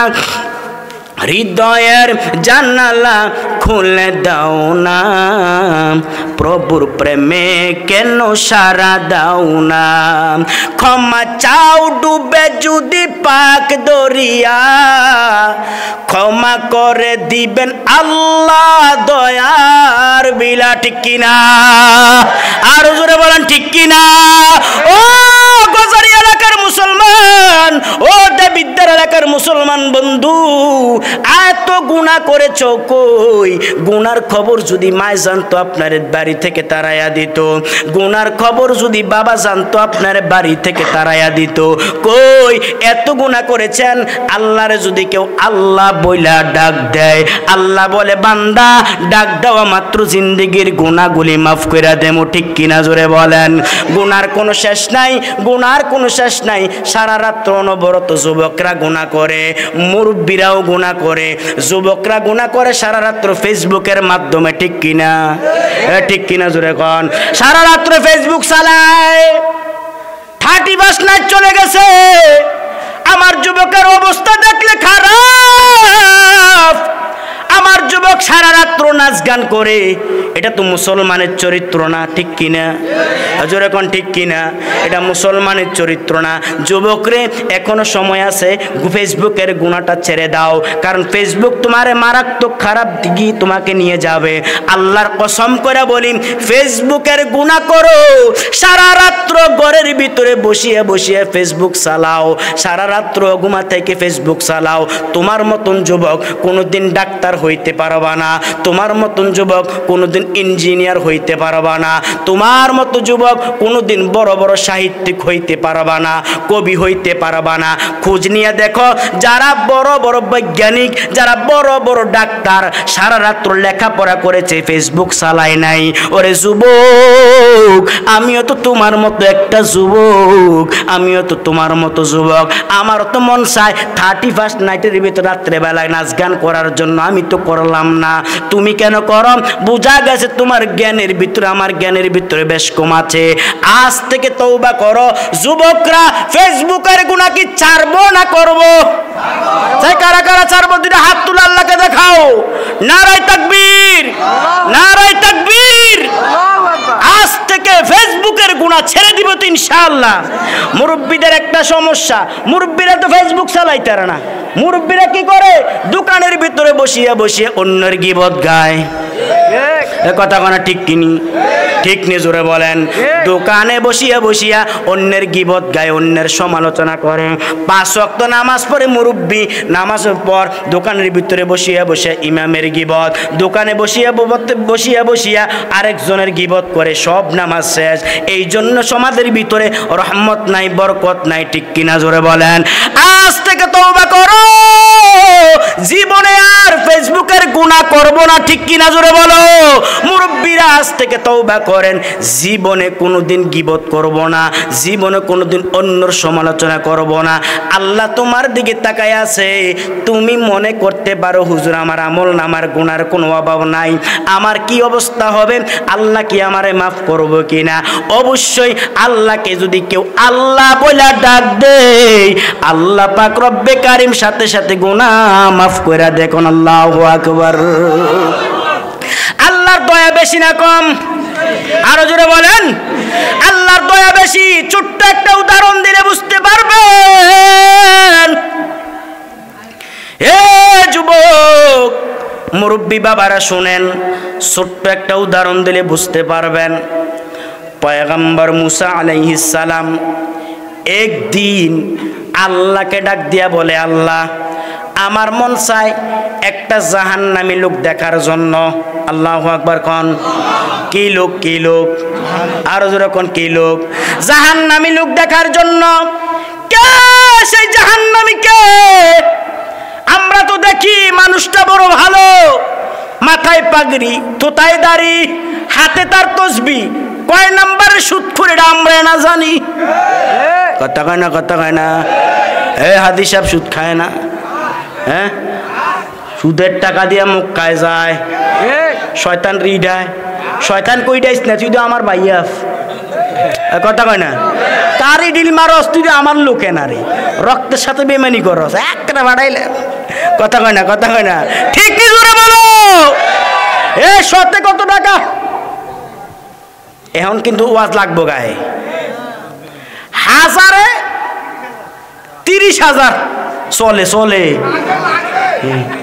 হৃদয়ের জানালা খুলে দাও না, প্রভুর প্রেমে কেন সারা দাও না? ক্ষমা চাও ডুবে যদি পাক দরিয়া, ক্ষমা করে দিবেন আল্লাহ দয়ার বিলা, ঠিক কিনা? আরো জোরে বলেন ঠিক কিনা? ও গজারি এলাকার মুসলমান, ও দেবিদ্যার এলাকার মুসলমান বন্ধু, এত গুনাহ করেছো, কই গুনার খবর যদি মায় জানতো আপনার বাড়ি থেকে তাড়াইয়া দিত, গুনার খবর যদি বাবা জানতো আপনার বাড়ি থেকে তাড়াইয়া দিত। কই এত গুনাহ করেছেন, আল্লাহরে যদি কেউ আল্লাহ বইলা ডাক দেয়, আল্লাহ বলে বান্দা ডাক দেওয়া মাত্র জিন্দেগির গুনাহগুলি মাফ কইরা দেমু, ঠিক কিনা? জোরে বলেন। গুনার কোনো শেষ নাই, গুনার কোনো শেষ নাই। সারা রাত অনবরত যুবকরা গুনাহ করে, মুরব্বীরাও গুনাহ করে, যুবকরা গুনাহ করে সারা রাত্র ফেসবুকের মাধ্যমে, ঠিক কিনা? ঠিক কিনা? জোরে কোন। সারা রাত্র ফেসবুক চালায়, 31 নাইট চলে গেছে। আমার যুবকের অবস্থা দেখলে খারাপ। আমার যুবক সারা রাত্র নাচ গান করে, এটা তো মুসলমানের চরিত্র না, ঠিক কিনা? জোরে কোন ঠিক কিনা? এটা মুসলমানের চরিত্র না। যুবকরে এখনো সময় আছে, ফেসবুকের গুনাহটা ছেড়ে দাও, কারণ ফেসবুক তোমার মারাত্মক খারাপ দিকে তোমাকে নিয়ে যাবে। আল্লাহর কসম করে বলি, ফেসবুকের গুনাহ করো, সারা রাত্র ঘরের ভিতরে বসিয়ে বসিয়ে ফেসবুক চালাও, সারা রাত্র ঘুমা থেকে ফেসবুক চালাও, তোমার মতন যুবক কোনোদিন ডাক্তার হইতে পারবা না, তোমার মতন যুবক কোনোদিন ইঞ্জিনিয়ার হইতে পারবা না, তোমার মতো যুবক কোনোদিন বড় বড় সাহিত্যিক হইতে পারবা না, কবি হইতে পারবা না। খোঁজ নিয়ে দেখো, যারা বড় বড় বৈজ্ঞানিক, যারা বড় বড় ডাক্তার, সারা রাত্র লেখাপড়া করেছে, ফেসবুক চালায় নাই। ওরে যুবক, আমিও তো তোমার মতো একটা যুবক, আমিও তো তোমার মতো যুবক। আমার তো মন চায় 31 নাইটের ভিতর রাত্রে বেলায় নাচ গান করার জন্য, আমি তো করলাম না। তুমি কেন করো? বোঝা গেছে তোমার জ্ঞানের ভিতরে আমার জ্ঞানের ভিতরে বেশ কম আছে। আজ থেকে তওবা করো। যুবকরা ফেসবুকের গুনাহ কি ছাড়বো না করবো? তাই কারা কারা ছাড়বো? দুইটা হাত তুলে আল্লাহকে দেখাও। নারায়ে তাকবীর, নারায়ে তাকবীর। আজ থেকে ফেসবুকের গুনাহ ছেড়ে দিব তো ইনশাআল্লাহ। মুরব্বীদের একটা সমস্যা, মুরব্বীরা তো ফেসবুক চালাইতে পারে না। মুরব্বীরা কি করে? দোকানের ভিতরে বসিয়া বসিয়া অন্যের গীবত গায়। কথা কোনা ঠিক কিনি? ঠিক নি? জোরে বলেন। দোকানে বসিয়া বসিয়া অন্যের গীবত গায়, অন্যের সমালোচনা করে। 5 ওয়াক্ত নামাজ পড়ে মুরব্বী, নামাজের পর দোকানের ভিতরে বসিয়া বসিয়া ইমামের গীবত, দোকানে বসিয়া বসিয়া বসিয়া আরেকজনের গীবত করে, সব নামাজ শেষ। এই জন্য সমাজের ভিতরে রহমত নাই, বরকত নাই, ঠিক কিনা? জোরে বলেন। আজ থেকে তওবা করো, জীবনে আর ফেসবুকের গুনাহ করব না, ঠিক কিনা? জোরে বলো। মুরব্বীরা আজ থেকে তওবা করেন, জীবনে কোনোদিন গীবত করব না, জীবনে কোনোদিন অন্যর সমালোচনা করব না। আল্লাহ তোমার দিকে তাকায় আছে। তুমি মনে করতে পারো হুজুর আমার আমল নামার গুনার কোনো অভাব নাই, আমার কি অবস্থা হবে, আল্লাহ কি আমারে মাফ করব কিনা? অবশ্যই আল্লাহকে যদি কেউ আল্লাহ বলে ডাক দেয়, আল্লাহ পাক রব্বে কারিম সাথে সাথে গুনাহ মাফ করে দেখুন। আল্লাহু আকবার। আল্লাহর দয়া বেশি না কম? আরো জোরে বলেন। আল্লাহর দয়া বেশি। ছোট্ট একটা উদাহরণ দিলে বুঝতে পারবেন। এ যুবক, মুরব্বী বাবারা শুনেন, ছোট্ট একটা উদাহরণ দিলে বুঝতে পারবেন। পয়গম্বর মুসা আলাইহিস সালাম একদিন আল্লাহকে ডাক দিয়া বলে, আল্লাহ আমার মন চায় একটা জাহান্নামী লোক দেখার জন্য। আল্লাহু আকবার কোন। কি লোক? কি লোক? আরো জোরে কোন কি লোক? জাহান্নামী লোক দেখার জন্য। কে সেই জাহান্নামী? কে? আমরা তো দেখি মানুষটা বড় ভালো, মাথায় পাগড়ি, তোতায় দাড়ি, হাতে তার তসবি, কয় নাম্বারের সুদখোর এটা আমরা না জানি। কথা কয় না? কথা কয় না? হাদি সাহেব সুদ খায় না? হ্যাঁ, সুদের টাকা দিয়ে মুখ খায় যায়, শয়তান রিডায়। শয়তান কইডাইস না, তুই তো আমার ভাইয়াস। কথা কয় না? কারি ডিল মারস, তুই তো আমার লোকে না রে, রক্তের সাথে বেমানি করস, একটা বাড়াইলে। কথা কয় না? কথা কয় না? ঠিক কি জোরে বলো। এ সতে কত টাকা? এখন কিন্তু ওয়াজ লাগবো গায়ে। হাজারে 30,000 চলে চলে।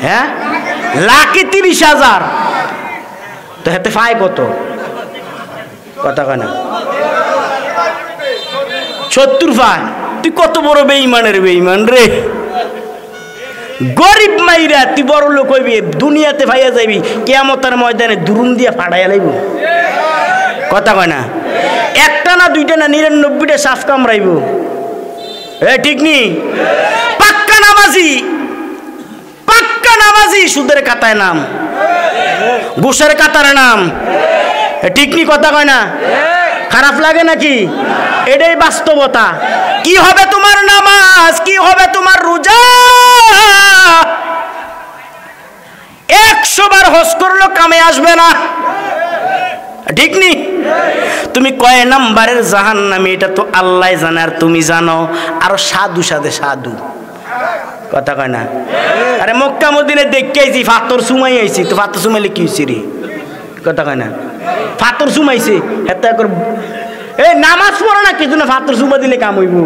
হ্যাঁ, লাখে 30,000 তো হাতে পায় কত? কথা কয় না? 70 পায়। তুই কত বড় বেঈমানের বেঈমান রে। গরিব মাইরা তুই বড় লোক হইবি, দুনিয়াতে ভাইয়া যাইবি, কিয়ামতের ময়দানে দুরুম দিয়া ফাড়াইয়া লাইব। কথা কয় না? একটা না দুইটা না 99টা সাফ কামড়াইব। ঠিক নি? পাক্কা নামাজি, পাক্কা নামাজি সুদের কাতায় নাম, ঘুষের কাতার নাম। ঠিক নি? কথা কয় না? খারাপ লাগে নাকি? এটাই বাস্তবতা। কি হবে তোমার নামাজ? কি হবে তোমার রোজা? 100 বার হজ করলো কামে আসবে না। ঠিক নি? তুমি কয় নাম্বারের জাহান্নামী এটা তো আল্লাহ জানে, আর তুমি জানো। আরো সাধু সাথে সাধু। কথা কয় না? আরে মক্কা মদিনে দেখে আইছি, ফাতর সুমাই আইছি, তো ফাতর সুমাইলে কি হয়েছে রে? কথা কয় না? ফাতর সুমাইছে, এত এই নামাজ পড়ো না কিছু না, ফাতর সুমা দিলে কাম হইব।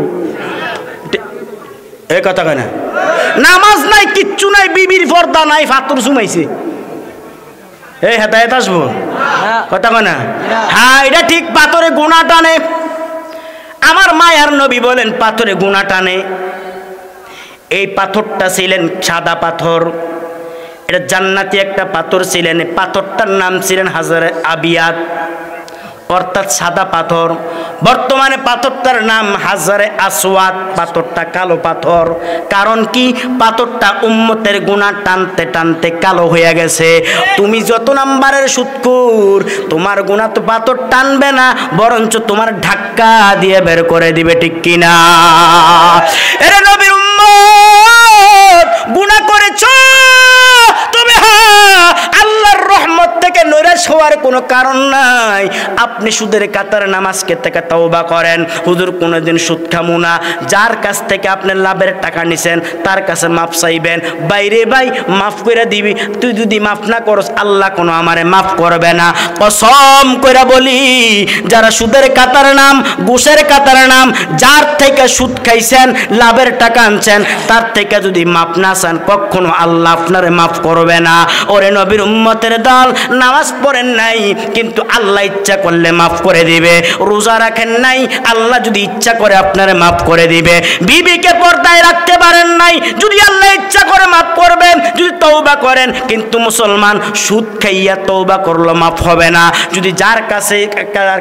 এই কথা কয় না? নামাজ নাই, কিচ্ছু নাই, বিবির পর্দা নাই, ফাতর সুমাইছে, এই হেদায়েত আসবো? কথা কয় না? হ্যাঁ, এটা ঠিক। পাথরে গুণা টানে। আমার মায়ার নবী বলেন পাথরে গুণা টানে। এই পাথরটা ছিলেন সাদা পাথর, এটা জান্নাতি একটা পাথর ছিলেন। পাথরটার নাম ছিলেন হাজারে আবিয়াত, অর্থাৎ সাদা পাথর। বর্তমানে পাথরটার নাম হাজারে আসওয়াদ, পাথরটা কালো পাথর। কারণ কি? পাথরটা উম্মতের গুনাহ টানতে টানতে কালো হয়ে গেছে। তুমি যত নাম্বারের সুদখোর, তোমার গুনাহ তো পাথর টানবে না, বরঞ্চ তোমার ধাক্কা দিয়ে বের করে দিবে। ঠিক কিনা? এরে নবীর উম্মত, গুনাহ করেছো তবে হ্যাঁ, আল্লাহর রহমত থেকে নৈরাশ হওয়ার কোনো কারণ নাই। আপনি সুদের কাতারে নামাজকে থেকে তওবা করেন, হুজুর কোনোদিন সুদ খামু না। যার কাছ থেকে আপনি লাভের টাকা নিছেন তার কাছে মাফ চাইবেন। বাইরে ভাই মাফ করে দিবি, তুই যদি মাফ না করস আল্লাহ কোনো আমারে মাফ করবে না। কসম করে বলি, যারা সুদের কাতার নাম, ঘুষের কাতার নাম, যার থেকে সুদ খাইছেন, লাভের টাকা আনছেন, তার থেকে যদি মাফ না চান কখনো আল্লাহ আপনারে মাফ করবে না। ওরে নবীর উম্মতের দল, নামাজ পড়েন নাই কিন্তু আল্লাহ ইচ্ছা করলে মাফ করে দিবে। রোজা রাখেন নাই, আল্লাহ যদি ইচ্ছা করে আপনারে মাফ করে দিবে। বিবিকে পর্দায় রাখতে পারেন নাই, যদি আল্লাহ ইচ্ছা করে মাফ করবেন। যদি তওবা করেন, কিন্তু মুসলমান সুদ খাইয়া তওবা করলে মাফ হবে না। যদি যার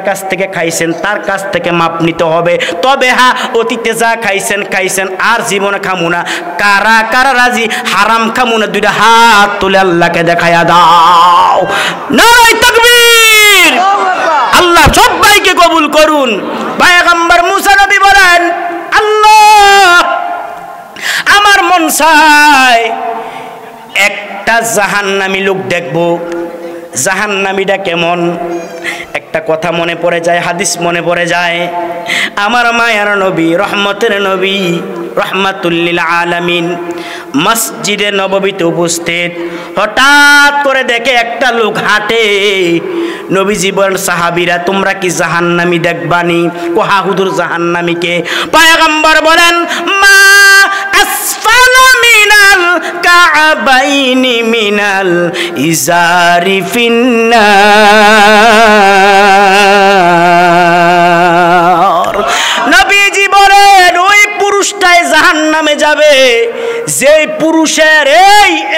কাছ থেকে খাইছেন তার কাছ থেকে মাফ নিতে হবে। তবে হ্যাঁ, অতীতে যা খাইছেন খাইছেন, আর জীবনে খামু না। কারা কারা রাজি হারাম খামু না? দুইটা হাত তুলে আল্লাহকে দেখায়া দাও। নারে তাকবীর! আল্লাহ সবাইকে কবুল করুন। পয়গম্বর মুসা নবী বলেন, আল্লাহ আমার মন চায় একটা জাহান্নামী লোক দেখবো। জাহান্নামীটা কেমন? একটা কথা মনে পড়ে যায়, হাদিস মনে পড়ে যায়। আমার মায়ার নবী, রহমতের নবী, রহমাতুল লিল আলামিন মসজিদে নববীতে উপস্থিত। হঠাৎ করে দেখে একটা লোক হাঁটে। নবীজি বলেন, সাহাবীরা তোমরা কি জাহান্নামী দেখবানি? কোহা হুজুর জাহান্নামীকে? পয়গম্বর বলেন, মা আসফালা মিনাল কাআব কাবাইনি মিনাল ইজারি ফিন্নার। নবীজি বলেন ওই পুরুষটাই জাহান্নামে যাবে যেই পুরুষের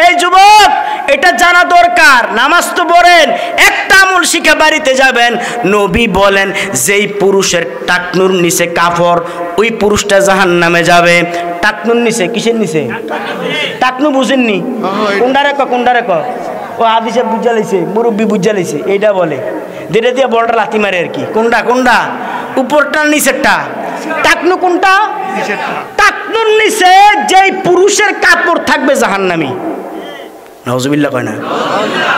এই যুবক এটা জানা দরকার, নামাজ তো পড়েন, একটা আমল শিখে বাড়িতে যাবেন। নবী বলেন যেই পুরুষের টাকনুর নিচে কাপড়, ওই পুরুষটা জাহান্নামে যাবে। টাকনুর নিচে, কিসের নিচে? টাকনু বুঝেননি? কোনটা রেখো ও হাদিসে বুঝা লাইছে, মুরব্বী বুঝা লাইছে, এইটা বলে যেটা দিয়ে বলটা লাথি মারে আর কি। কোনটা উপরটা নিচেরটা? টাকনু কোনটা? টাকনুর নিচে যেই পুরুষের কাপড় থাকবে জাহান্নামী। নাউজুবিল্লাহ কয় না?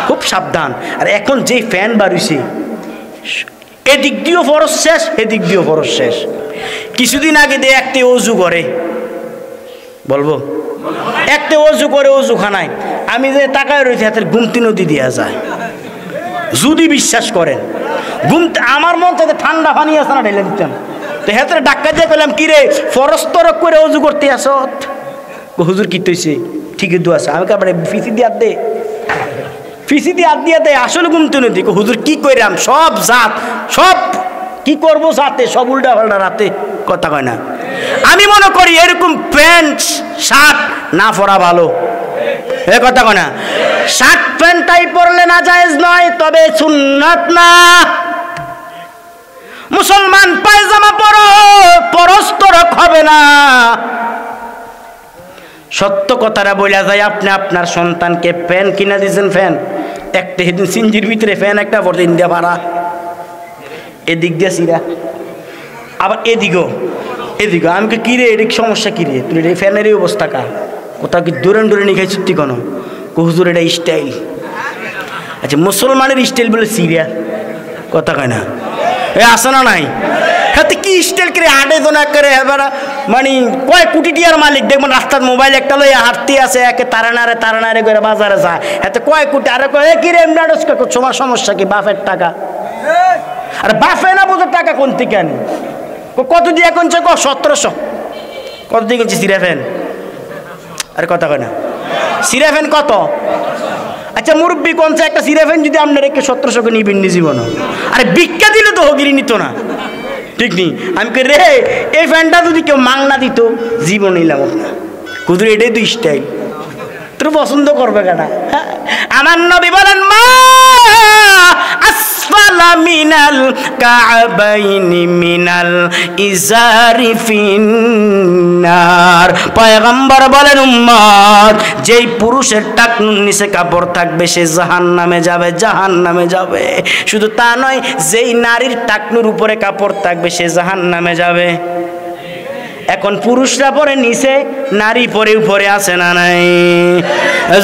খুব সাবধান। আর এখন যে ফ্যান বাড়িছে, এদিক দিয়েও ফরজ শেষ, এদিক দিয়েও ফরজ শেষ। কিছুদিন আগে দিয়ে একটি অজু করে, বলবো একটা অজু করে অজু খানায় আমি যে তাকায় রয়েছে হাতের গুমতি নদী দিয়া যায়। যদি বিশ্বাস করেন গুমতি, আমার মন থেকে ঠান্ডা পানি আছে না ঢেলে দিতাম। তো হাতের ডাক্কা দিয়ে বললাম কি রে ফরজ তরক করে অজু করতে আসো? হুজুর কি তৈছে? ঠিকই দু আছে। আমি কাপড়ে ফিসি দিয়ে দে, ফিসি দিয়ে হাত দিয়ে দেয়, আসলে গুমতি নদী। হুজুর কি কইরাম, সব জাত, সব কি করবো জাতে, সব উল্টা পাল্টা রাতে, কথা কয় না। আমি মনে করি এরকম প্যান্ট শার্ট না পরা ভালো, এ কথা কয় না। শার্ট প্যান্টটাই পরলে না জায়েজ নয়, তবে সুন্নাত না। মুসলমান পায়জামা পরো, পরস্তরক হবে না। সত্য কথাটা বলা যায়, আপনি আপনার সন্তানকে ফ্যান কিনা দিয়েছেন, ফ্যান একটা সেদিন সিঞ্জির ভিতরে ফ্যান একটা পড়তে ইন্ডিয়া ভাড়া, এদিক দিয়ে সিরা, আবার এদিকেও। আমি কি রে এদিক সমস্যা কি রে, তুই এই ফ্যানের এই অবস্থা কা? কোথাও কি দূরে নিয়ে খাই সত্যি কোনো? হুজুর এটা স্টাইল। আচ্ছা মুসলমানের স্টাইল বলে সিরিয়া, কথা কয় না? এ আসে না নাই? হাতে কি স্টাইল করে হাঁটে তো না করে, এবার মানে কয় কোটি টিয়ার মালিক দেখবেন রাস্তার মোবাইল একটা লইয়া হাঁটতে আছে, একে তারা নাড়ে করে বাজারে যায়, এতে কয় কোটি। আরে কয় কি রে নাটস তোমার সমস্যা কি? বাপের টাকা। আরে বাপে না বোঝার টাকা কোন থেকে আনি? কত দিয়ে কোনছে? 1700। কত দিয়ে কিনছে সিরাফেন? আরে কথা কয় না, সিরাফেন কত? আচ্ছা মুরব্বী কোনছে একটা সিরাফেন যদি আপনার একে 1700 নিবেন নি জীবন? আরে ভিক্ষা দিলে তো হগিরি নিত না, ঠিক নি? আমি কই রে এই ফ্যানটা যদি কেউ মাংনা দিত জীবন নিলাম না। হুজুর এটাই তো স্টাইল, তোর পছন্দ করবে কেনা? আমার নবী বলেন মা আসফালা মিনাল কাবাইনি মিনাল ইজারি ফিন্নার। পয়গম্বর বলেন উম্মত যেই পুরুষের টাকনুর নিচে কাপড় থাকবে সে জাহান্নামে যাবে, জাহান্নামে যাবে। শুধু তা নয়, যেই নারীর টাকনুর উপরে কাপড় থাকবে সে জাহান্নামে যাবে। এখন পুরুষরা পরে নিচে, নারী পরে উপরে, আছে না নাই?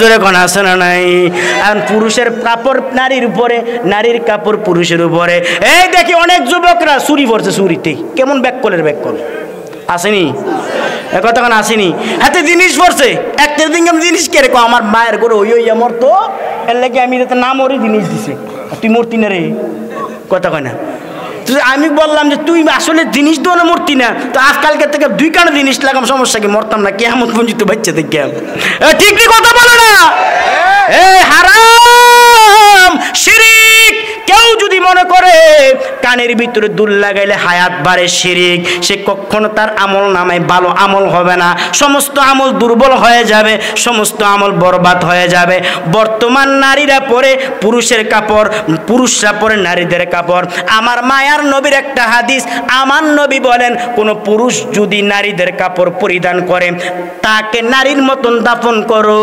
জোরে কোন আছে না নাই? এখন পুরুষের কাপড় নারীর উপরে, নারীর কাপড় পুরুষের উপরে। এই দেখি অনেক যুবকরা চুরি পড়ছে, চুরিতে কেমন ব্যাককলের ব্যাককল আসেনি? কতক্ষণ আসেনি? হাতে জিনিস পড়ছে, একটা দিন জিনিস কে রেখো আমার মায়ের করে ওই আমার তো এর লাগে আমি যাতে না মরে জিনিস দিছে, তুই মূর্তি না রে, কথা কয় না? আমি বললাম যে তুই আসলে জিনিস দো না মূর্তি না, তো আজকালকে থেকে 2 কানা জিনিস লাগাম, সমস্যা কি? মরতাম না কেমন পঞ্জিত বাচ্চা দেখে, ঠিক কথা বলে না? হারাম শিরিক। কেউ যদি মনে করে কানের ভিতরে দুল লাগাইলে হায়াত বাড়ে, শিরিক, সে কখনো তার আমল নামায় ভালো আমল হবে না। সমস্ত আমল দুর্বল হয়ে যাবে, সমস্ত আমল বরবাদ হয়ে যাবে। বর্তমান নারীরা পরে পুরুষের কাপড়, পুরুষরা পরে নারীদের কাপড়। আমার মায়ার নবীর একটা হাদিস, আমার নবী বলেন কোন পুরুষ যদি নারীদের কাপড় পরিধান করে তাকে নারীর মতন দাফন করো,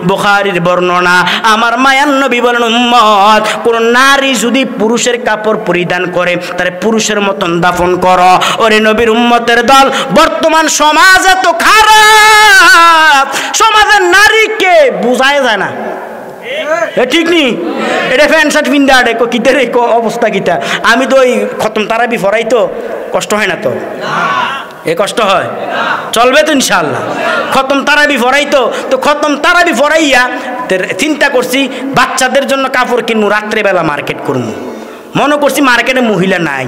বুখারীর বর্ণনা। আমার মায়ার নবী বলেন উম্মত কোন নারী যদি পুরুষের কাপড় পরিধান করে তাহলে পুরুষের মতন দাফন করো। ওরে নবীর উম্মতের দল, বর্তমান সমাজ এত খারাপ, সমাজের নারীকে বোঝায় যায় না, ঠিক নি? এটা প্যান্ট শার্ট পিন্দা দেখো কিতে রে অবস্থা কিটা। আমি তো ওই খতম তারাবি ফরাই, তো কষ্ট হয় না? তো এ কষ্ট হয়? চলবে তো ইনশাআল্লাহ। খতম তারাবি ফরাই, তো খতম তারাবি ফরাইয়া চিন্তা করছি বাচ্চাদের জন্য কাপড় কিনবো, রাত্রেবেলা মার্কেট করবো। মনে করছি মার্কেটে মহিলা নাই,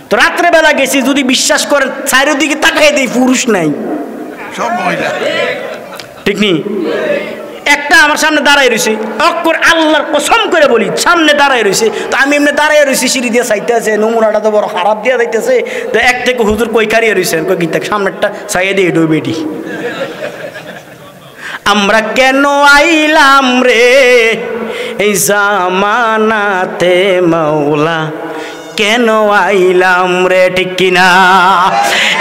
তো রাত্রেবেলা গেছি, যদি বিশ্বাস করেন চারিদিকে তাকাই দেই পুরুষ নাই, সব মহিলা, ঠিক নি? একটা আমার সামনে দাঁড়ায় রয়েছে, অক্ষর আল্লাহর কসম করে বলি সামনে দাঁড়ায় রয়েছে। তো আমি এমনি দাঁড়ায় রয়েছি, সিঁড়ি দিয়ে চাইতে আছে, নমুনাটা তো বড় খারাপ দিয়ে যাইতেছে। তো এক থেকে হুজুর কই খারিয়ে রয়েছেন, কই গীতা সামনেরটা চাইয়ে দিয়ে এডো বেটি। আমরা কেন আইলাম রে এই জামানাতে মাওলা, কেন আইলাম রে, ঠিক কিনা?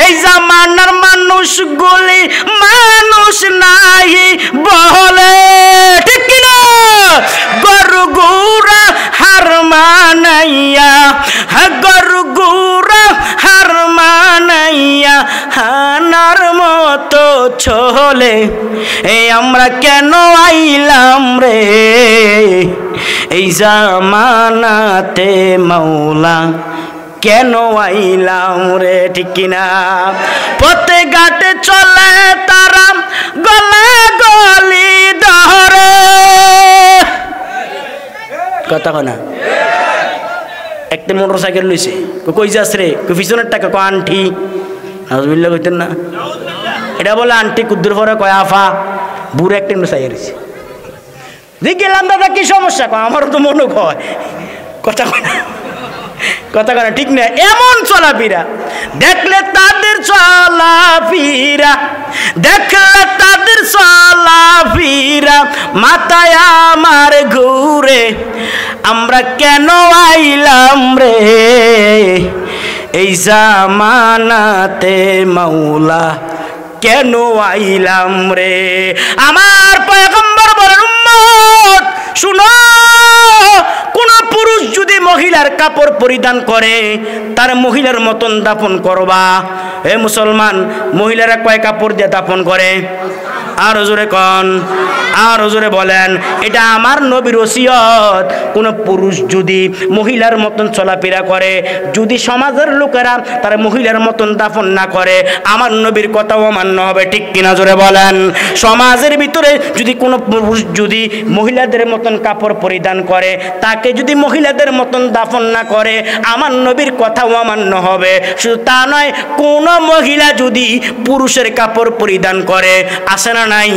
এই জামানার মানুষ গুলি মানুষ নাই বলে, ঠিক কিনা? গরু গুড়া হার মানাইয়া, গরু গুড়া হার মানাইয়া হানার মতো চলে। এই আমরা কেন আইলাম রে এই জামানাতে মাওলা, কেন আইলাম রে, ঠিক কিনা? পথে ঘাটে চলে তারা গলা গলি ধরে, কথা কনা। একটা মোটর সাইকেল লইছে, কই যাস রে, পিছনের টাকা কো আন্টি, নাজবিল্লা কইতেন না, এটা বলে আন্টি কুদ্দুর পরে কয় আফা, বুড়ো একটা চাইয়ে রয়েছে। গেলাম দাদা কি সমস্যা, আমারও তো মনে হয়, কথা কনা, কথা কনা, ঠিক না? এমন চলাফেরা দেখলে তাদের চলাফেরা, দেখলে তাদের চলাফেরা মাথায় আমার ঘুরে। আমরা কেন আইলাম রে এই জামানাতে মাওলা, কেন আইলাম রে? আমার পয়গম্বর বলেন উম্মত শুনো, কোন পুরুষ যদি মহিলার কাপড় পরিধান করে তার মহিলার মতন দাফন করবা। এ মুসলমান, মহিলারা কয় কাপড় দিয়ে দাফন করে? আর জোরে কন, আর জোরে বলেন। এটা আমার নবীর ওসিয়ত। কোন পুরুষ যদি মহিলার মতন চলাফেরা করে, যদি সমাজের লোকেরা তার মহিলার মতন দাফন না করে, আমার নবীর কথাও মান্য হবে, ঠিক কিনা জোরে বলেন? সমাজের ভিতরে যদি কোনো পুরুষ যদি মহিলাদের মতন কাপড় পরিধান করে, তাকে যদি মহিলাদের মতন দাফন না করে, আমার নবীর কথাও মান্য হবে। শুধু তা নয়, কোন মহিলা যদি পুরুষের কাপড় পরিধান করে, আসে না নাই?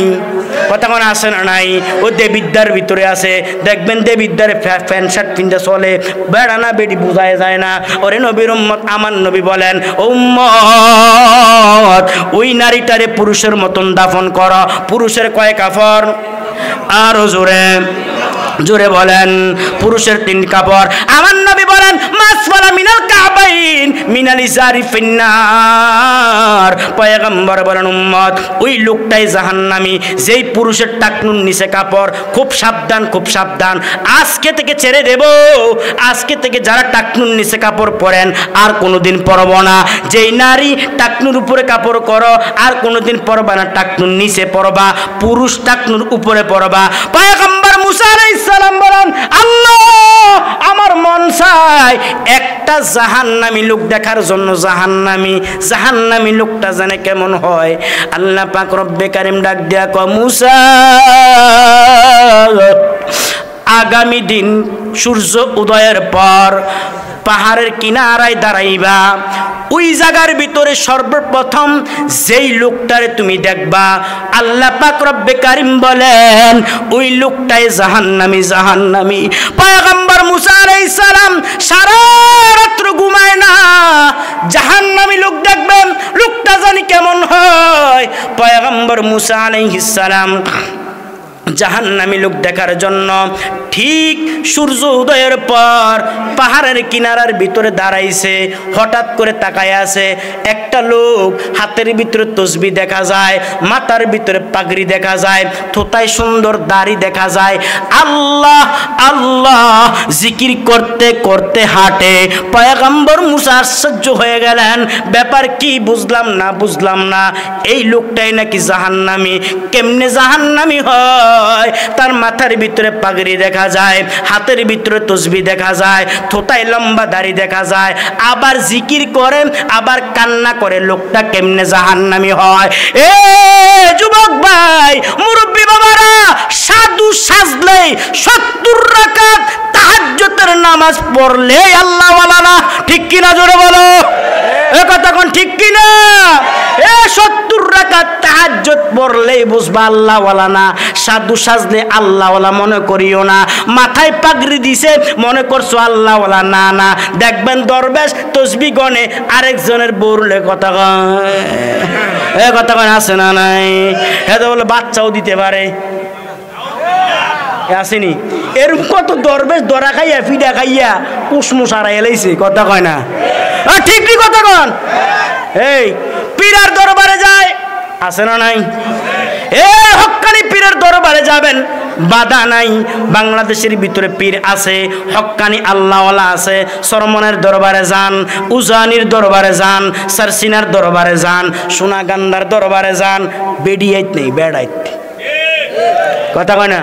কথা কোন আসে না নাই? ও দেবিদ্যার ভিতরে আছে, দেখবেন দেবিদ্যার প্যান্ট শার্ট পিন্ধে চলে, বেড়া না বেডি বোঝায় যায় না। ওরে নবীর উম্মত, আমার নবী বলেন উম্মত ওই নারীটারে পুরুষের মতন দাফন কর। পুরুষের কয় কাপড়? আরো জোরে জোরে বলেন। পুরুষের 3 কাপড়। আমার নবী বলেন মাসফালা মিনাল কাবাইন মিনাল ইজারি ফিন্নার। পয়গম্বর বলেন উম্মত ওই লোকটাই জাহান্নামী যেই পুরুষের টাকনুর নিচে কাপড়। খুব সাবধান, খুব সাবধান, আজকে থেকে ছেড়ে দেব। আজকে থেকে যারা টাকনুর নিচে কাপড় পরেন আর কোনোদিন পরব না। যেই নারী টাকনুর উপরে কাপড় করো আর কোনোদিন পরবা না, টাকনুর নিচে পরবা, পুরুষ টাকনুর উপরে পরবা। পয়গম্বর মুসা আলাইহিস সালাম বলেন আল্লাহ আমার মন চায় একটা জাহান্নামী লোক দেখার জন্য। জাহান্নামী লোকটা জানে কেমন হয়। আল্লাহ পাক রব্বে কারিম ডাক দিয়া কয় মুসা আগামী দিন সূর্য উদয়ের পর পাহাড়ের কিনারায় দাঁড়াইবা। ওই জায়গার ভিতরে সর্বপ্রথম যেই লোকটারে তুমি দেখবা, আল্লাহ পাক রব্বে কারিম বলেন ওই লোকটাই জাহান্নামী। পয়গম্বর মুসা আলাইহিস সালাম সারা রাত ঘুমায় না, জাহান্নামী লোক দেখবেন, লোকটা জানি কেমন হয়। পয়গম্বর মুসা আলাইহিস সালাম জাহান্নামী লোক দেখার জন্য ঠিক সূর্য উদয়ের পর পাহাড়ের কিনারার ভিতরে দাঁড়াইছে। হঠাৎ করে তাকায় আছে, একটা লোক হাতের ভিতরে তসবিহ দেখা যায়, মাথার ভিতরে পাগড়ি দেখা যায়, থোতায় সুন্দর দাড়ি দেখা যায়, আল্লাহ আল্লাহ জিকির করতে করতে হাঁটে। পয়গম্বর মুসা আশ্চর্য হয়ে গেলেন, ব্যাপার কি বুঝলাম না। এই লোকটাই নাকি জাহান্নামী। কেমনে জাহান্নামী হয়? তার মাথার ভিতরে পাগড়ি দেখা যায়, হাতের ভিতরে তসবিহ দেখা যায়, থোতায় লম্বা দাড়ি দেখা যায়, আবার জিকির করে আবার কান্না করে। লোকটা কেমনে জাহান্নামী হয়? এ যুবক ভাই, মুরব্বী বাবারা, সাধু সাজলে 70 রাকাত তাহাজ্জুদের নামাজ পড়লে আল্লাহ ওয়ালা না, ঠিক কিনা জোরে বলো? এ কথা কোন ঠিক কিনা? এ 70 রাকাত তাহাজ্জুদ পড়লেই বুঝবা আল্লাহওয়ালা না, সাধু সাজলে আল্লাহওয়ালা মনে করিও না, মাথায় পাগড়ি দিছে মনে করছো আল্লাহওয়ালা না। না, দেখবেন দরবেশ তসবিহ গনে আরেকজনের বউরলে কথা কয়, এ কথা কয় আছে না নাই? এটা বলে বাচ্চাও দিতে পারে, আসেনি? এরকম কত দরবেশ দরা খাইয়া ফিডা খাইয়া কুসমুস হারাই এলাইছে, কথা কয় না? ঠিক নি কথা কন? এই পীরের দরবারে যায়, আছে না নাই? এ হক্কানি পীরের দরবারে যাবেন, বাধা নাই। বাংলাদেশের ভিতরে পীর আছে, হক্কানি আল্লাহওয়ালা আছে। সরমনের দরবারে যান, উজানির দরবারে যান, সারসিনার দরবারে যান, সোনাগান্ধার দরবারে যান, বেডিয়াইত নেই, বেড়াইত, কথা কয় না?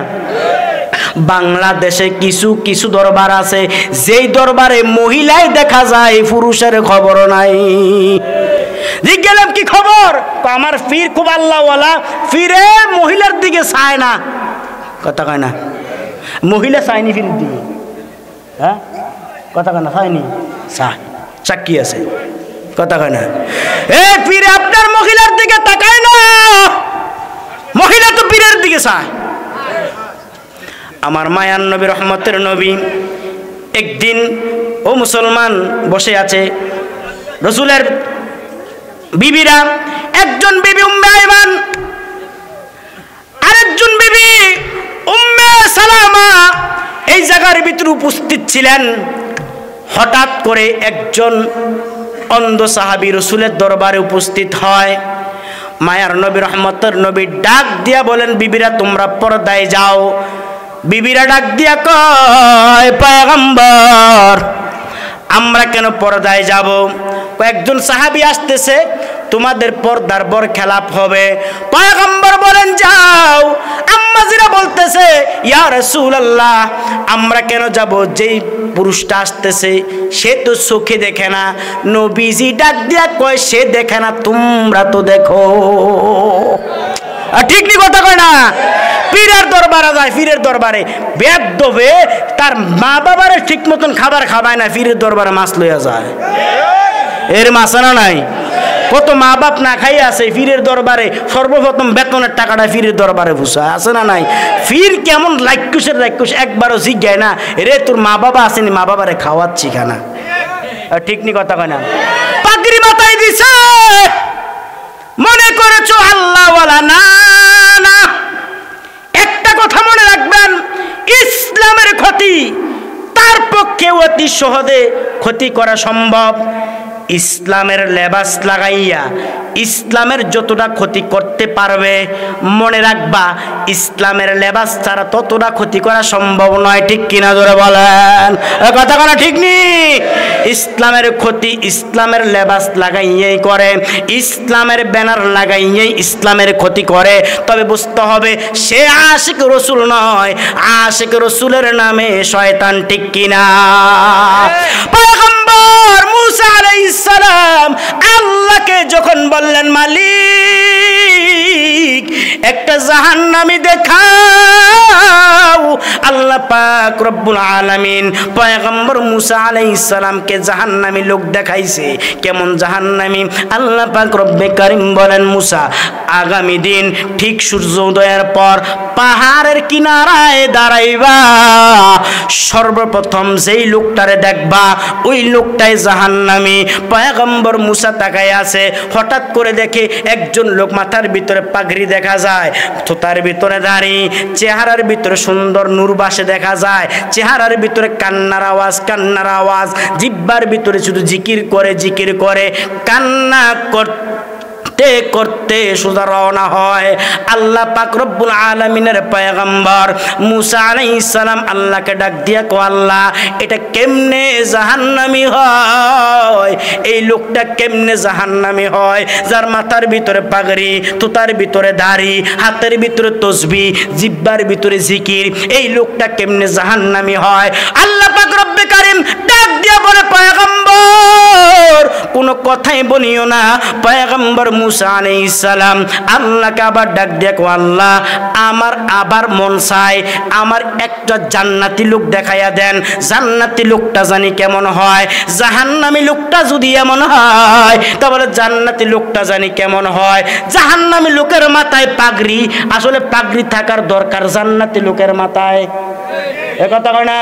বাংলাদেশে কিছু কিছু দরবার আছে যেই দরবারে মহিলায় দেখা যায়, পুরুষের খবর নাই। জিজ্ঞাসা কি খবর? আমার পীর খুব আল্লাহওয়ালা, পীরে মহিলার দিকে চায় না, কথা কয় না? মহিলা চায়নি পীরের দিকে, হ্যাঁ কথা কয় না? চায়নি, চায়, চাকি আছে, কথা কয় না? এ পীরে আপনার মহিলার দিকে তাকায় না, মহিলা তো পীরের দিকে চায়। আমার মায়ার নবী, রহমতের নবী, একদিন ও মুসলমান বসে আছে, রসুলের বিবিরা, একজন বিবি উম্মে আইমান, আরেকজন বিবি উম্মে সালামা এই জায়গার ভিতরে উপস্থিত ছিলেন। হঠাৎ করে একজন অন্ধ সাহাবী রসুলের দরবারে উপস্থিত হয়। মায়ার নবী, রহমতের নবী ডাক দিয়া বলেন, বিবিরা তোমরা পর্দায় যাও। বিবিরা ডাক দিয়া কয়, পয়গম্বর আমরা কেন পর্দায় যাব? কয়েকজন সাহাবী আসতেছে, তোমাদের পর্দার বর খেলাপ হবে। পয়গম্বর বলেন, যাও। আম্মাজিরা বলতেছে, ইয়া রাসূলুল্লাহ আমরা কেন যাব? যেই পুরুষটা আসতেছে সে তো চোখে দেখে না। নবীজি ডাক দিয়া কয়, সে দেখে না, তোমরা তো দেখো। ঠিক নি কথা কয় না? পীরের দরবারে যায়, পীরের দরবারে বেয়াদবে তার মা বাবারে ঠিক মতন খাবার খাওয়ায় না, পীরের দরবারে মাছ লইয়া যায়। এর মাছ না নাই? কত মা বাপ না খাই আছে পীরের দরবারে, সর্বপ্রথম বেতনের টাকাটা পীরের দরবারে ভুষায়, আছে না নাই? পীর কেমন রাক্ষসের রাক্ষস, একবারও জিজ্ঞায় না, রে তোর মা বাবা আসেনি, মা বাবারে খাওয়াচ্ছি খানা। ঠিক নি কথা কয় না? পাগড়ি মাথায় দিছে, মনে করেছো আল্লাহওয়ালা না। না, একটা কথা মনে রাখবেন, ইসলামের ক্ষতি তার পক্ষে অতি সহজে ক্ষতি করা সম্ভব। ইসলামের লেবাস লাগাইয়া ইসলামের যতটা ক্ষতি করতে পারবে, মনে রাখবা ইসলামের লেবাস ছাড়া ততটা ক্ষতি করা সম্ভব নয়। ঠিক কিনা জোরে বলেন, কথা বলা ঠিক নি? ইসলামের ক্ষতি ইসলামের লেবাস লাগাইয়েই করে, ইসলামের ব্যানার লাগাইয়েই ইসলামের ক্ষতি করে। তবে বুঝতে হবে সে আশিক রসুল নয়, আশিক রসুলের নামে শয়তান। ঠিক কিনা? পয়গম্বর মুসা আলাইহিস সালাম আল্লাহকে যখন বললেন, মালিক একটা জাহান্নামী দেখাও, আল্লাহ পাক রব্বুল আলামিন পয়গম্বর মুসা আলাইহিস সালামকে জাহান্নামী লোক দেখাইছে। কেমন জাহান্নামী? আল্লাহ পাক রব্বে কারীম বলেন, মুসা আগামী দিন ঠিক সূর্যোদয়ের পর পাহাড়ের কিনারায় দাঁড়াইবা, সর্বপ্রথম যেই লোকটারে দেখবা ওই লোকটাই জাহান্নামী। পয়গম্বর মুসা তাকায় আছে, হঠাৎ করে দেখে একজন লোক, মাথার ভিতরে পাগড়ি দেখা যায়, থোতার ভিতরে দাড়ি, চেহারার ভিতরে সুন্দর নূর বাসে দেখা যায়, চেহারার ভিতরে কান্নার আওয়াজ, কান্নার আওয়াজ, জিহ্বার ভিতরে শুধু জিকির করে, জিকির করে, কান্না করতে করতে সোজা রওনা হয়। আল্লাহ পাক রব্বুল আলামিনের পয়গম্বর মুসা আলাইহিস সালাম আল্লাহকে ডাক দিয়া কো, আল্লাহ এটা কেমনে জাহান্নামী হয়? এই লোকটা কেমনে জাহান্নামী হয় যার মাথার ভিতরে পাগড়ি, তুতার ভিতরে দাড়ি, হাতের ভিতরে তসবিহ, জিহ্বার ভিতরে জিকির, এই লোকটা কেমনে জাহান্নামী হয়? আল্লাহ পাক রব্বে কারীম ডাক দিয়া বলে, পয়গম্বর কোন কথাই বলিও না। পয়গম্বর মুসা আলাইহিস সালাম আল্লাহকে আবার ডাক দেখো, আল্লাহ আমার আবার মন চায় আমার একটা জান্নাতি লোক দেখাইয়া দেন, জান্নাতি লোকটা জানি কেমন হয়, জাহান্নামী লোকটা যদি এমন হয় তাহলে জান্নাতি লোকটা জানি কেমন হয়। জাহান্নামী লোকের মাথায় পাগড়ি, আসলে পাগড়ি থাকার দরকার জান্নাতি লোকের মাথায়, এ কথা কয় না?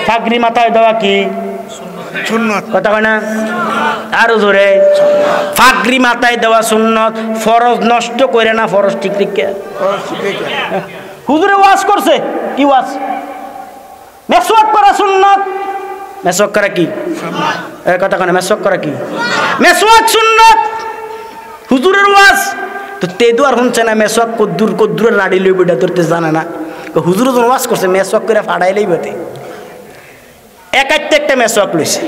পাগড়ি মাথায় দেওয়া কি সুন্নত, কথা কয় না? আরো জোরে, পাগড়ি মাথায় দেওয়া সুন্নত। ফরজ নষ্ট করে না, ফরজ ঠিক ঠিক হুজুরে ওয়াজ করছে, কি ওয়াজ? মেসওয়াক করা সুন্নত। মেসওয়াক করা কি? এই কথা কয় না, মেসওয়াক করা কি? মেসওয়াক সুন্নত, হুজুরের ওয়াজ। তো তেদু আর শুনছে না মেসওয়াক কদ্দুর কদ্দুরের নাড়ি লইব এটা ধরতে জানে না। হুজুর যখন ওয়াজ করছে মেসওয়াক করে ফাড়াইলেই বটে, একটা মেসওয়াক লইছে।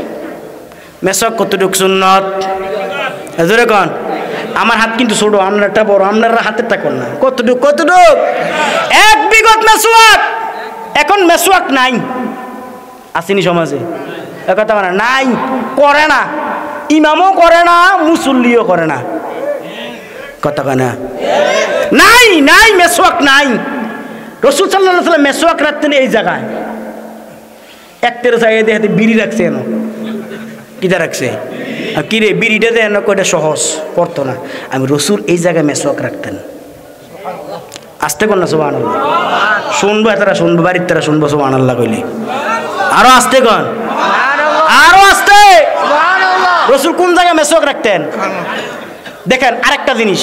মেসওয়াক কতটুক সুন্নত জোরে কন? আমার হাত কিন্তু ছোট, আপনারটা বড়, আপনারা হাতেরটা কোন না। কতটুক কতটুক? এক বিগত মেসওয়াক। এখন মেসওয়াক নাই, আসেনি সমাজে, কথা বলে নাই, করে না, ইমামও করে না, মুসল্লিও করে না, কথা কয় না? নাই নাই মেসওয়াক নাই। রাসূল সাল্লাল্লাহু আলাইহি ওয়াসাল্লাম মেসওয়াক রাখতেন এই জায়গায়, একটের জায়গায় দেখতে বিড়ি রাখছে, এনো কিটা রাখছে, কি রে বিড়িটা দেন কয়টা সহজ পড়তো না। আমি রাসূল এই জায়গায় মেসওয়াক রাখতেন। আসতে কর না সুবহানাল্লাহ, শুনবো এতারা শুনবো, বাড়ির তারা শুনবো সুবহানাল্লাহ কইলে। আরো আসতে কন, আরো আসতে। রাসূল কোন জায়গায় মেসওয়াক রাখতেন? দেখেন আরেকটা জিনিস,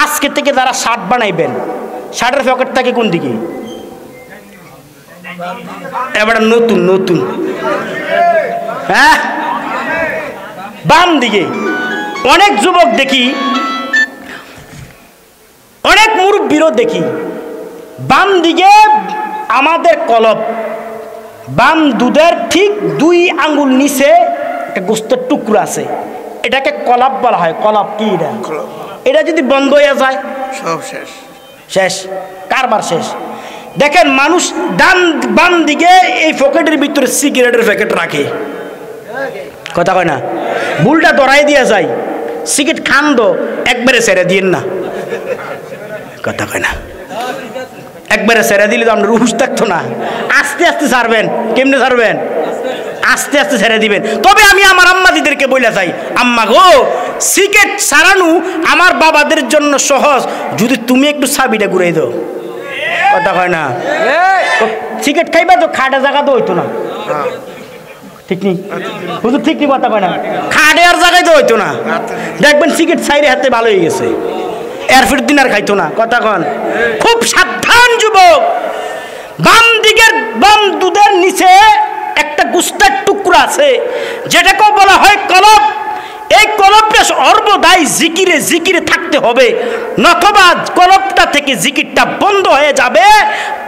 আজকে থেকে যারা শার্ট বানাইবেন, শার্টের পকেট থাকে কোন দিকে? এবার নতুন নতুন, হ্যাঁ বাম দিকে। অনেক যুবক দেখি, অনেক মুরব্বীরও দেখি বাম দিকে। আমাদের কলব বাম দুধের ঠিক 2 আঙ্গুল নিচে একটা গোস্তের টুকরো আছে, এটাকে কলাপ বলা হয়। কলাপ কি? এটা এটা যদি বন্ধ হয়ে যায় সব শেষ, শেষ, কারবার শেষ। দেখেন মানুষ ডান বাম দিকে এই পকেটের ভিতরে সিগারেটের প্যাকেট রাখে, কথা কয় না? ভুলটা ধরাই দিয়া যায়, সিগারেট খান দো একবারে ছেড়ে দিন না, কথা কয় না? একবারে ছেড়ে দিলে তো আপনার রুহুস থাকতো না, আস্তে আস্তে ছাড়বেন। কেমনে ছাড়বেন? আস্তে আস্তে ছেড়ে দিবেন। তবে আমি আমার আম্মাদিদেরকে বলে যাই, আম্মা গো সিগারেট ছাড়ানো আমার বাবাদের জন্য সহজ, যদি তুমি একটু চাবিটা ঘুরাই দাও, কথা কয় না? সিগারেট খাইবা তো খাটে জায়গা তো হইতো না, ঠিক নেই হুজুর, ঠিক নেই, কথা কয় না? খাটে আর জায়গায় তো হইতো না, দেখবেন সিগারেট ছাইরে হাতে ভালো হয়ে গেছে, এরফির দিন আর খাইতো না, কথা কন? খুব সাবধান যুবক। বাম দিকের বাম দুধের নিচে একটা গোস্তের টুকরা আছে, যেটাকে বলা হয় কলব। এই কলবটা সর্বদাই জিকিরে জিকিরে থাকতে হবে, নতুবা কলবটা থেকে জিকিরটা বন্ধ হয়ে যাবে,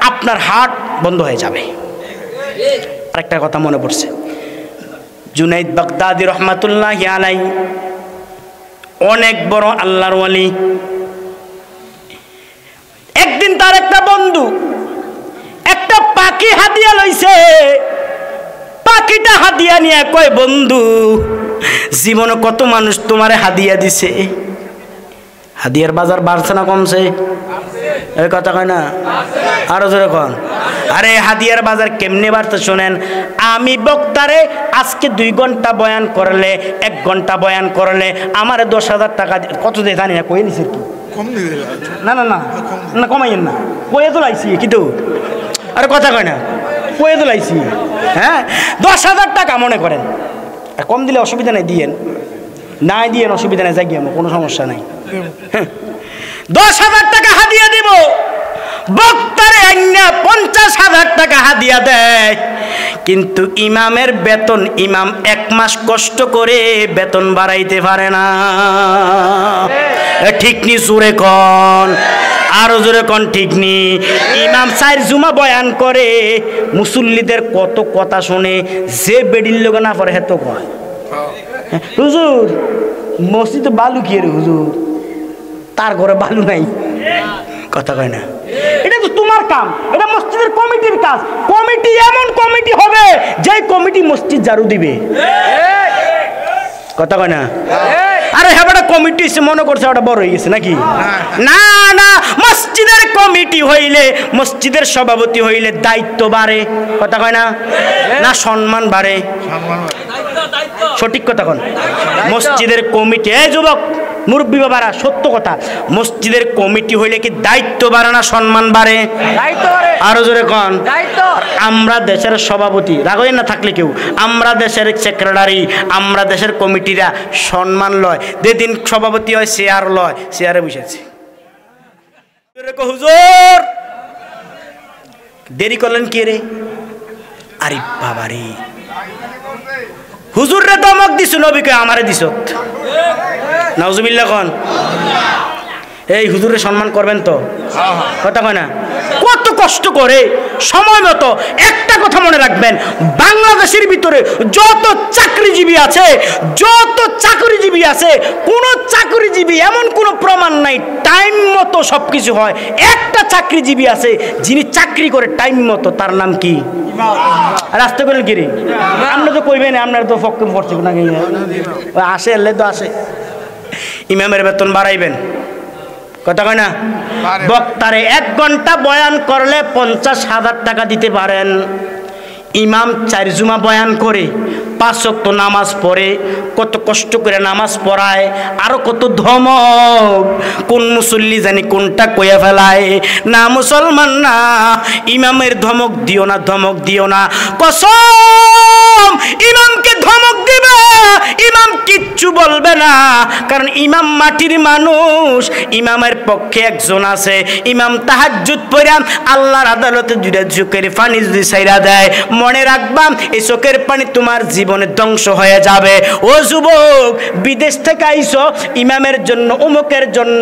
আপনার হার্ট বন্ধ হয়ে যাবে। আরেকটা কথা মনে পড়ছে, জুনাইদ বাগদাদি রহমাতুল্লাহি আলাইহি অনেক বড় আল্লাহর ওয়ালি। একদিন তার একটা বন্ধু একটা পাখি হাদিয়া লইছে। পাখিটা হাদিয়া নিয়ে কয়, বন্ধু জীবনে কত মানুষ তোমারে হাদিয়া দিছে, হাদিয়ার বাজার বাড়ছে না কমছে? এই কথা কয় না? আরো জোরে কন। আরে হাদিয়ার বাজার কেমনে বাড়ছে শোনেন। আমি বক্তারে আজকে 2 ঘন্টা বয়ান করলে, 1 ঘন্টা বয়ান করলে আমার 10,000 টাকা, কত দিয়ে জানি না, কয়ে নিছে কি? না না না না, কমাইয়েন না, কয়ে তো লাইছি কিন্তু। আরে কথা কয় না, কয়ে তো লাইছি। হ্যাঁ 10,000 টাকা মনে করেন, কম দিলে অসুবিধা নেই, দিয়েন, নাই দিয়েন অসুবিধা নেই, যাই গিয়ে কোনো সমস্যা নাই। 10,000 টাকা হাদিয়া দিব, বক্তারে আইনা 50,000 টাকা হাদিয়া দেয়, কিন্তু ইমামের বেতন, ইমাম 1 মাস কষ্ট করে বেতন বাড়াইতে পারে না। ঠিক নি? জোরে কন, আরো জোরে কন, ঠিক নি? ইমাম 4 জুমা বয়ান করে, মুসল্লিদের কত কথা শুনে, যে বেডির লোক না পড়ে হেতো কয়, হুজুর মসজিদে বালু কি রে হুজুর, তার ঘরে বালু নাই, কথা কয় না? এটা তো তোমার কাম, এটা মসজিদের কমিটির কাজ। কমিটি এমন কমিটি হবে যে কমিটি মসজিদ ঝাড়ু দিবে, কথা কয় না? আরে হ্যাঁ, একটা কমিটি মনে করছে ওটা বড় হয়ে গেছে নাকি? না না, মসজিদের কমিটি হইলে, মসজিদের সভাপতি হইলে দায়িত্ব বাড়ে। কথা কয় না? না সম্মান বাড়ে? সঠিক কথা কোন? মসজিদের কমিটি, এই যুবক মুরব্বী বাবারা, সত্য কথা, মসজিদের কমিটি হইলে কি দায়িত্ব বাড়ে না সম্মান বাড়ে? আরো জোরে কোন? আমরা দেশের সভাপতি, রাগই না থাকলে কেউ, আমরা দেশের সেক্রেটারি, আমরা দেশের কমিটিরা সম্মান লয়, যেদিন সভাপতি হয় চেয়ার লয়, চেয়ারে বসেছি। হুজুর দেরি করলেন কে রে? আরে বাবা রে, হুজুর রে দমক দিছ, নবীকে আমারে দিছ। নাউজুবিল্লাহ কোন? এই হুজুরে সম্মান করবেন তো? কথা কয় না? কত কষ্ট করে সময় মতো। একটা কথা মনে রাখবেন, বাংলাদেশের ভিতরে যত চাকরিজীবী আছে, কোন চাকরিজীবী এমন কোনো প্রমাণ নাই টাইম মতো সবকিছু হয়। একটা চাকরিজীবী আছে যিনি চাকরি করে টাইম মতো, তার নাম কি? রাস্তা করেন কি রে? আমরা তো কইবেন, আপনার তো ফক্কে পড়ছে না, আসে এলে তো আসে। ইমামের বেতন বাড়াইবেন, কথা কয় না? বক্তারে 1 ঘন্টা বয়ান করলে 50,000 টাকা দিতে পারেন। ইমাম 4 জুমা বয়ান করে, 5 ওয়াক্ত নামাজ পড়ে, কত কষ্ট করে নামাজ পড়ায়, আরো কত ধমক। কোন মুসল্লি জানি কোনটা কইয়া ফেলায়, না মুসলমান না, ইমামের ধমক দিও না, ধমক দিও না। কসম, ইমামকে ধমক দিবে, ইমাম কিচ্ছু বলবে না, কারণ ইমাম মাটির মানুষ। ইমামের পক্ষে একজন আছে, ইমাম তাহাজ্জুদ পড়া আল্লাহর আদালতে 2টা চোখের পানি যদি ছাইরা দেয়, মনে রাখবাম এই চোখের পানি তোমার জীবনে ধ্বংস হয়ে যাবে। ও যুবক, বিদেশ থেকে আইছো, ইমামের জন্য, অমুকের জন্য,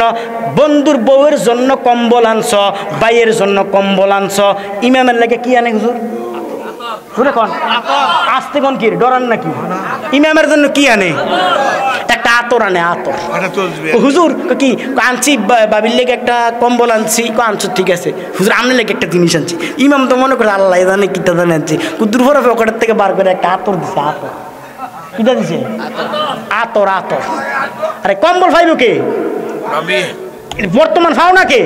বন্ধুর বউয়ের জন্য কম্বল আনছ, ভাইয়ের জন্য কম্বল আনছ, ইমামের লাগে কি আনে হুজুর? শুনে কোন আসতে কোন কি ডরান নাকি? ইমামের জন্য কি আনে? একটা আতর আনে, আতর। হুজুর কি আনছি, বাবির লেগে একটা কম্বল আনছি, আনছো ঠিক আছে হুজুর, আমনের লেগে একটা জিনিস আনছি। ইমাম তো মনে করে আল্লাহ জানে কিটা জানে আনছি, কুদ্দুর ফোরা পকেটের থেকে বার করে একটা আতর দিছে। আতর কিটা দিছে? আতর, আতর। আরে কম্বল ফাইব কে? বর্তমান ফাও না কে?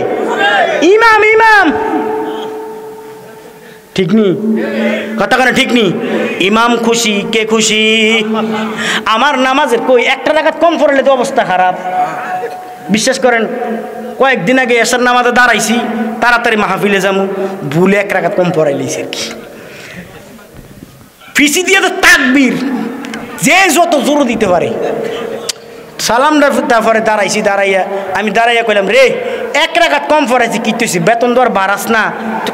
ইমাম। ইমাম ঠিক নি? কথা কেন ঠিক নি? ইমাম খুশি, কে খুশি? আমার নামাজের কই 1 রাকাত কম পড়লে তো অবস্থা খারাপ। বিশ্বাস করেন, কয়েকদিন আগে এশার নামাজে দাঁড়াইছি, তাড়াতাড়ি মাহফিলে যাবো, ভুলে 1 রাকাত কম পড়াই লইছি আর কি। ফিসি দিয়ে তো তাকবীর, যে যত জোর দিতে পারে। সালামটা তারপরে দাঁড়াইয়া আমি কইলাম, রে 1 রাকাত কম পড়াইছি, কি তুই বেতন দেওয়ার বাড়াস না?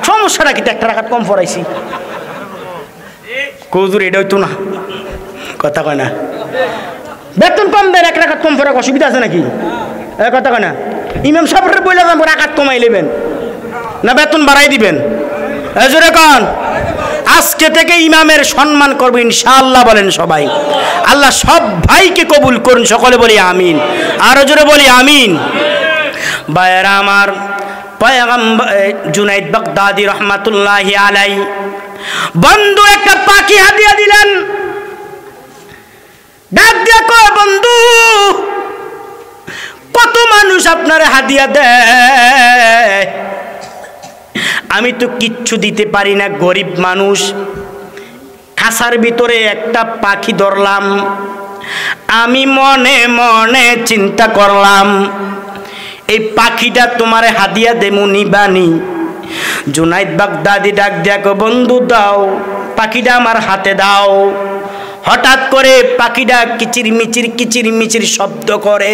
সমস্যাটা কি? 1 রাকাত কম পড়াইছি। কৌজুর এটা হইতো না, কথা কয় না? বেতন কম দেন, 1 রাকাত কম পড়া অসুবিধা আছে নাকি? কথা কয় না? ইমাম সাহেবরা বইলা যাবো রাকাত কমাই নেবেন না বেতন বাড়াই দিবেন? জোরে কন। আজকে থেকে ইমামের সম্মান করবো ইনশাআল্লাহ, বলেন সবাই। আল্লাহ সব ভাইকে কবুল করুন, সকলে বলি আমিন, আরো জোরে বলি আমিন। ভাইয়েরা আমার, পয়গম্বর জুনাইদ বাগদাদি রহমাতুল্লাহি আলাইহি বন্ধু একটা পাখি হাদিয়া দিলেন। ডাক দিয়া কয়, বন্ধু কত মানুষ আপনার হাদিয়া দেয়, আমি তো কিচ্ছু দিতে পারি না, গরিব মানুষ। খাসার ভিতরে একটা পাখি ধরলাম, আমি মনে মনে চিন্তা করলাম, এই পাখিটা তোমার হাদিয়া দেমু, নিবানি? জুনাইদ বাগদাদি ডাক দিয়া কয়, বন্ধু দাও, পাখিটা আমার হাতে দাও। হঠাৎ করে পাখিটা কিচির মিচির শব্দ করে।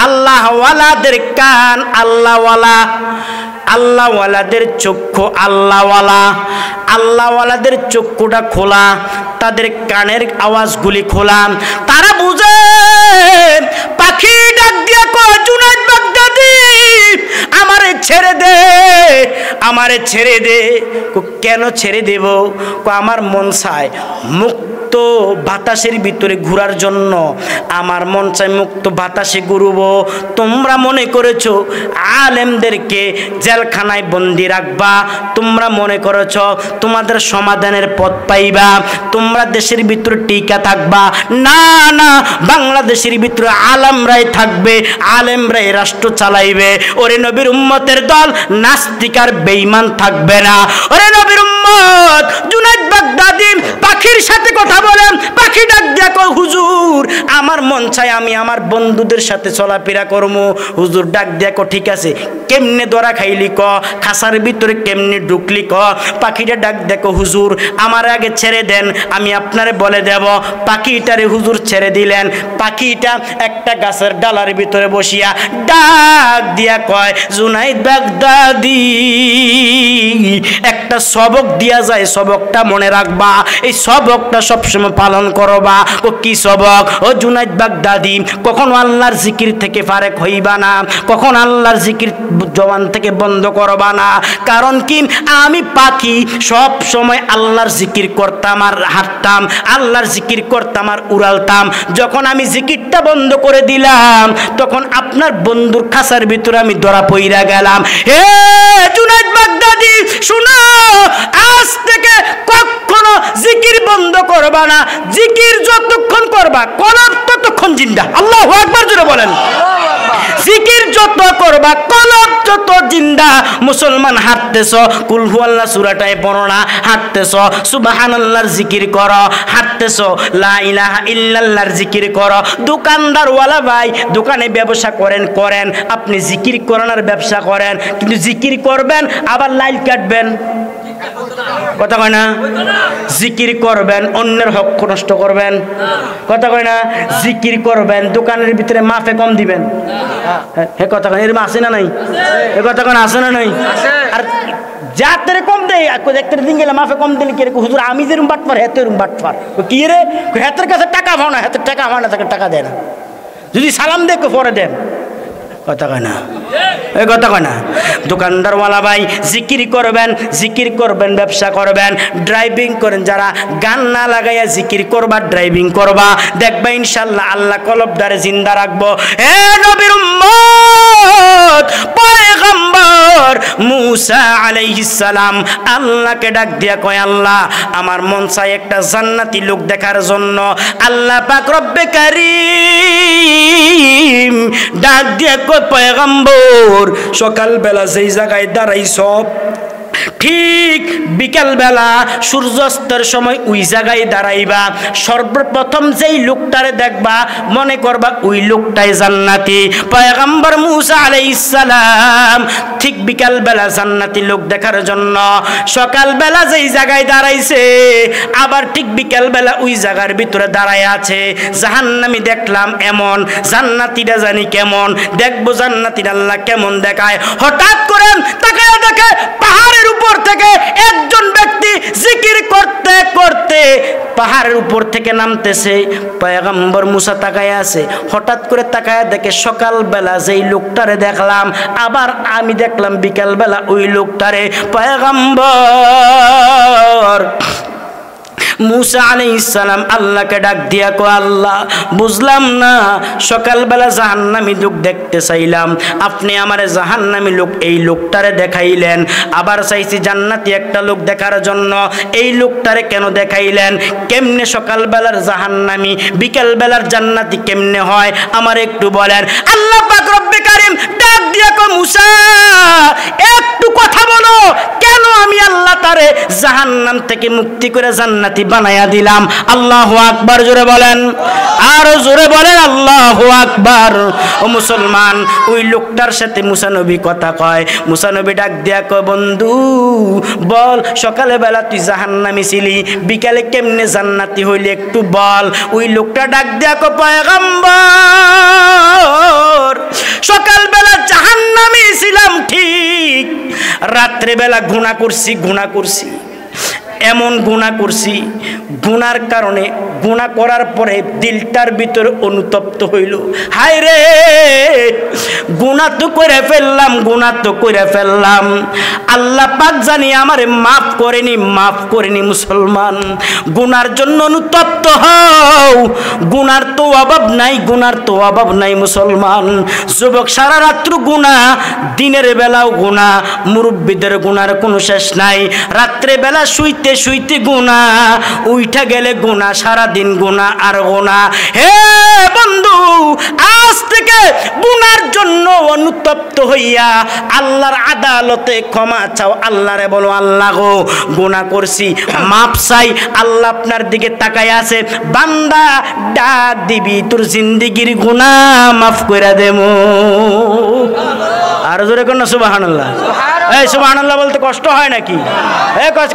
আল্লাহওয়ালাদের কান আল্লাহওয়ালা, আল্লাহওয়ালাদের চক্ষু আল্লাহওয়ালা, আল্লাহওয়ালাদের চক্ষুটা খোলা, তাদের কানের আওয়াজগুলি খোলা। তারা বুঝে। পাখি ডাক দিয়া কয়, জুনাইদ বাগদাদি আমারে ছেড়ে দে, আমারে ছেড়ে দে। কেন ছেড়ে দেব? আমার মন চায় মুক্ত মুক্ত বাতাসের ভিতরে ঘোরার জন্য আমার মন চাই মুক্ত বাতাসে ঘুরবো। তোমরা মনে করেছো আলেমদেরকে জেলখানায় বন্দি রাখবা, তোমরা মনে করেছো তোমাদের সমাধানের পথ পাইবা, তোমরা দেশের ভিতরে টিকা থাকবা। না না, বাংলাদেশের ভিতরে আলেমরাই থাকবে, আলেমরাই রাষ্ট্র চালাইবে। ওরে নবীর উম্মতের দল নাস্তিক আর বেঈমান থাকবে না। ওরে নবীর উম্মত, জুনায়েদ বাগদাদি পাখির সাথে কথা বলেন, পাখি ডাক দিয়া কয় হুজুর আমার মন চাই আমি আমার বন্ধুদের সাথে চলাফেরা করবো। হুজুর ডাক দিয়া কয় ঠিক আছে, কেমনে ধরা খাইলি ক, খাসার ভিতরে কেমনে ঢুকলি ক। পাখিটা ডাক দেখো হুজুর আমার আগে ছেড়ে দেন, আমি আপনারে বলে দেব। পাখিটারে হুজুর ছেড়ে দিলেন। পাখিটা একটা গাছের ডালার ভিতরে বসিয়া ডাক দিয়া কয় জুনায়েদ বাগদাদি একটা সবক দিয়া যায়, সবকটা মনে রাখবা, এই সবকটা সবসময় পালন করবা। ও কি সবক? ও জুনায়েদ বাগদাদি কখনো আল্লাহর জিকির থেকে ফারেক হইবা না, কখন আল্লাহর জিকির জবান থেকে বন্ধ করবা না। কারণ কি, আমি পাখি সব সময় আল্লাহর জিকির করতাম আর হাঁটতাম, আল্লাহর জিকির করতাম আর উড়ালতাম। যখন আমি জিকিরটা বন্ধ করে দিলাম তখন আপনার বন্ধুর খাসার ভিতরে আমি ধরা পইরা গেলাম। হে জুনায়েদ বাগদাদি শোনো, আজ থেকে কখনো জিকির বন্ধ করবা না, জিকির যতক্ষণ করবা কলব ততক্ষণ জিন্দা। আল্লাহু আকবার জোরে বলেন। জিকির যত করবা কলব যত জিন্দা। মুসলমান হাঁটতেছ কুল হুয়াল্লাহ সূরাটায় পড়ো না, হাঁটতেছ সুবহানাল্লাহর জিকির করো, হাঁটতেছ লা ইলাহা ইল্লাল্লাহর জিকির করো। দোকানদার ওয়ালা ভাই দোকানে ব্যবসা করেন, আপনি জিকির করেন আর ব্যবসা করেন, কিন্তু জিকির করবেন আবার লাইল কাটবেন, কথা কয় না? জিকির করবেন অন্যের হক নষ্ট করবেন, কথা কয় না? জিকির করবেন দোকানের ভিতরে মাফে কম দিবেন, হে কথা কয়, এর আছে না নাই? এ কথা কয় আছে না নাই? আর যাতে কম দেয় একটা দিন গেলে মাফে কম দিলে কি হুজুর আমি যেরকম বাটফার হেতে এরকম বাটফার। কি রে, হেতের কাছে টাকা পাও না, হেতের টাকা পাও না, তাকে টাকা দেয় না, যদি সালাম দেখো পরে দেন, কথা কয় না? এই কথা কয় না? দোকানদারওয়ালা ভাই জিকির করবেন, ব্যবসা করবেন, ড্রাইভিং করেন, যারা গান না লাগাইয়া জিকির করবা, ড্রাইভিং করবা, দেখবা ইনশাআল্লাহ আল্লাহ কলবদারে জিন্দা রাখবো। হে নবীর উম্মত, পয়গম্বর মুসা আলাইহিস সালাম আল্লাহকে ডাক দিয়া কয় আল্লাহ আমার মন চাই একটা জান্নাতি লোক দেখার জন্য। আল্লাহ পাক রব্বে কারীম ডাক দিয়া কয় পয়গম্বর সকালবেলা যেই জায়গায় দাঁড়াইছ ঠিক বিকাল বেলা সূর্যাস্তের সময় ওই জায়গায় দাঁড়াইবা। সর্বপ্রথম যেই লোকটারে দেখবা মনে করবা ওই লোকটাই জান্নাতি। পয়গম্বর মুসা আলাইহিস সালাম ঠিক বিকাল বেলা জান্নাতি লোক দেখার জন্য সকাল বেলা যেই জায়গায় দাঁড়াইছে আবার ঠিক বিকাল বেলা ওই জায়গার ভিতরে দাঁড়ায় আছে। জাহান্নামী দেখলাম এমন, জান্নাতীরা জানি কেমন, দেখবো জান্নাতীর আল্লাহ কেমন দেখায়। হঠাৎ করে তাকায় দেখে পাহাড়ের উপর থেকে একজন ব্যক্তি জিকির করতে করতে পাহাড়ের উপর থেকে নামতেছে। পয়গম্বর মুসা তাকায় আছে, হঠাৎ করে তাকায় দেখে সকালবেলা যেই লোকটারে দেখলাম আবার আমি দেখলাম বিকালবেলা ওই লোকটারে। পয়গম্বর মুসা আলাইহিস সালাম আল্লাহকে ডাক দিয়া কো আল্লাহ বুঝলাম না, সকালবেলা জাহান্নামী লোক দেখতে চাইলাম, আপনি আমারে জাহান্নামী লোক এই লোকটারে দেখাইলেন, আবার চাইছি জান্নাতি একটা লোক দেখার জন্য, এই লোকটারে কেন দেখাইলেন? কেমনে সকালবেলার জাহান্নামী বিকালবেলার জান্নাতি কেমনে হয় আমার একটু বলেন। আল্লাহ পাক রব্বে কারীম ডাক দিয়া কো মুসা একটু কথা বলো, কেন আমি আল্লাহ তারে জাহান্নাম থেকে মুক্তি করে জান্নাতি বানায়া দিলাম। আল্লাহু আকবার জোরে বলেন, আর জোরে বলেন আল্লাহু আকবার। ও মুসলমান, ওই লোকটার সাথে মুসা নবী কথা কয়। মুসা নবী ডাক দিয়া কয় বন্ধু বল সকালে বেলা তুই জাহান্নামী ছিলি, বিকালে কেমনে জান্নাতি হইলি একটু বল। ওই লোকটা ডাক দিয়া কয় পয়গম্বর সকালবেলা জাহান্নামী ছিলাম ঠিক, রাত্রে বেলা গুনাহ করছি, এমন গুনাহ করছি, গুনার কারণে গুনাহ করার পরে দিলটার ভিতরে অনুতপ্ত হইল, হায় রে গুনাহ তো করে ফেললাম, গুনাহ তো করে ফেললাম, আল্লাহ পাক জানি আমারে মাফ করেনি। মুসলমান, গুনার জন্য অনুতপ্ত হও, গুনার তো অভাব নাই মুসলমান। যুবক সারা রাত্র গুনাহ, দিনের বেলাও গুনাহ, মুরব্বীদের গুনার কোনো শেষ নাই। রাত্রে বেলা শুইতে শুইতে গুনাহ, উইঠা গেলে গুনাহ, সারা দিন গুনাহ আর গুনাহ। হে বন্ধু, আজ থেকে গুনার জন্য অনুতপ্ত হইয়া আল্লাহর আদালতে ক্ষমা চাও। আল্লাহরে বলো, আল্লাহ গো গুনাহ করছি, মাপ চাই। আল্লাহ আপনার দিকে তাকায় আছে, বান্দা ডাক দিবি, তোর জিন্দেগির গুনাহ মাফ করে দেবো। আর জোরে কোন সুবহানাল্লাহ। এই সুবহানাল্লাহ বলতে কষ্ট হয় নাকি?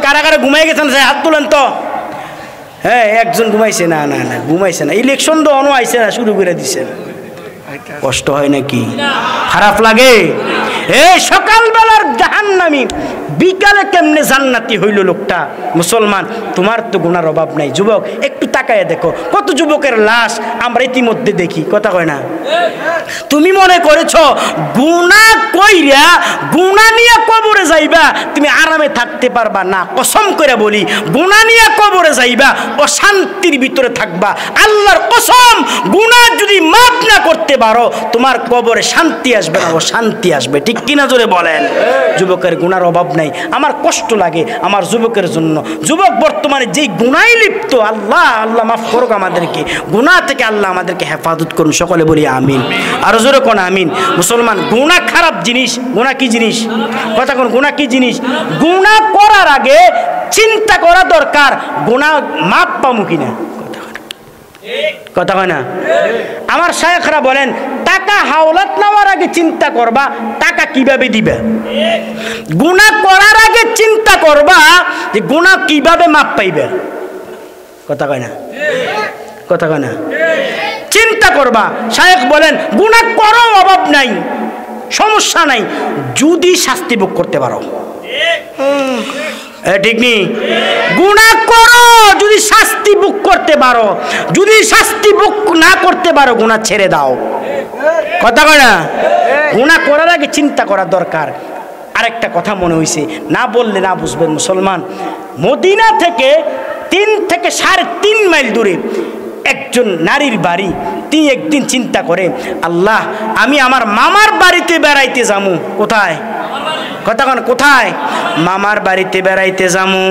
কারা কারা ঘুমাই গেছেন হাত তুলেন তো। হ্যাঁ, একজন ঘুমাইছে না, ঘুমাইছে না, ইলেকশন তো অন আইছে না, শুরু করে দিছে। কষ্ট হয় নাকি? খারাপ লাগে? এই সকালবেলার জাহান্নামী, বিকালে কেমনে জান্নাতি হইল লোকটা। মুসলমান, তোমার তো গুনার অভাব নাই। যুবক, একটু তাকায় দেখো, কত যুবকের লাশ আমরা ইতিমধ্যে দেখি, কথা কয় না? তুমি মনে করেছ গুনাহ কইরা গুনাহ নিয়ে কবরে যাইবা তুমি আরামে থাকতে পারবা না? কসম করে বলি, গুনাহ নিয়ে কবরে যাইবা অশান্তির ভিতরে থাকবা। আল্লাহর কসম, গুনাহ যদি মাফ না করতে পারো তোমার কবরে শান্তি আসবে না, অশান্তি আসবে। ঠিক কিনা জোরে বলেন? যুবকের গুনার অভাব নাই। আমার কষ্ট লাগে আমার যুবকের জন্য। যুবক বর্তমানে যেই গুনায় লিপ্ত, আল্লাহ মাফ করুক আমাদেরকে, গুনাহ থেকে আল্লাহ আমাদেরকে হেফাজত করুন। সকলে বলি আমিন। আর জোরে কোন আমিন। মুসলমান, গুনাহ খারাপ জিনিস। গুনাহ কি জিনিস? কথা কোন, গুনাহ কি জিনিস? গুনাহ করার আগে চিন্তা করা দরকার, গুনাহ মাপ পামু কিনা। কথা হয় না? আমার শায়েখরা বলেন, টাকা হাওলাত নেওয়ার আগে চিন্তা করবা টাকা কিভাবে দিবে। গুনাহ করার আগে চিন্তা করবা যে গুনাহ কিভাবে মাপ পাইবে। কথা কয় না? কথা কয় না? চিন্তা করবা। শায়েখ বলেন, গুনাহ করো, অভাব নাই, সমস্যা নাই, যদি শাস্তি ভোগ করতে পারো। ঠিক নেই? গুনাহ করো, যদি শাস্তি ভোগ করতে পারো। যদি শাস্তি ভোগ না করতে পারো, গুনাহ ছেড়ে দাও। কথা কয় না? গুনাহ করার আগে চিন্তা করা দরকার। আরেকটা কথা মনে হইছে, না বললে না বুঝবেন মুসলমান। মদিনা থেকে 3 থেকে 3.5 মাইল দূরে একজন নারীর বাড়ি। তিনি একদিন চিন্তা করে, আল্লাহ, আমি আমার মামার বাড়িতে বেড়াইতে যামু। কোথায়? কথা কন, কোথায়? মামার বাড়িতে বেড়াইতে যামু।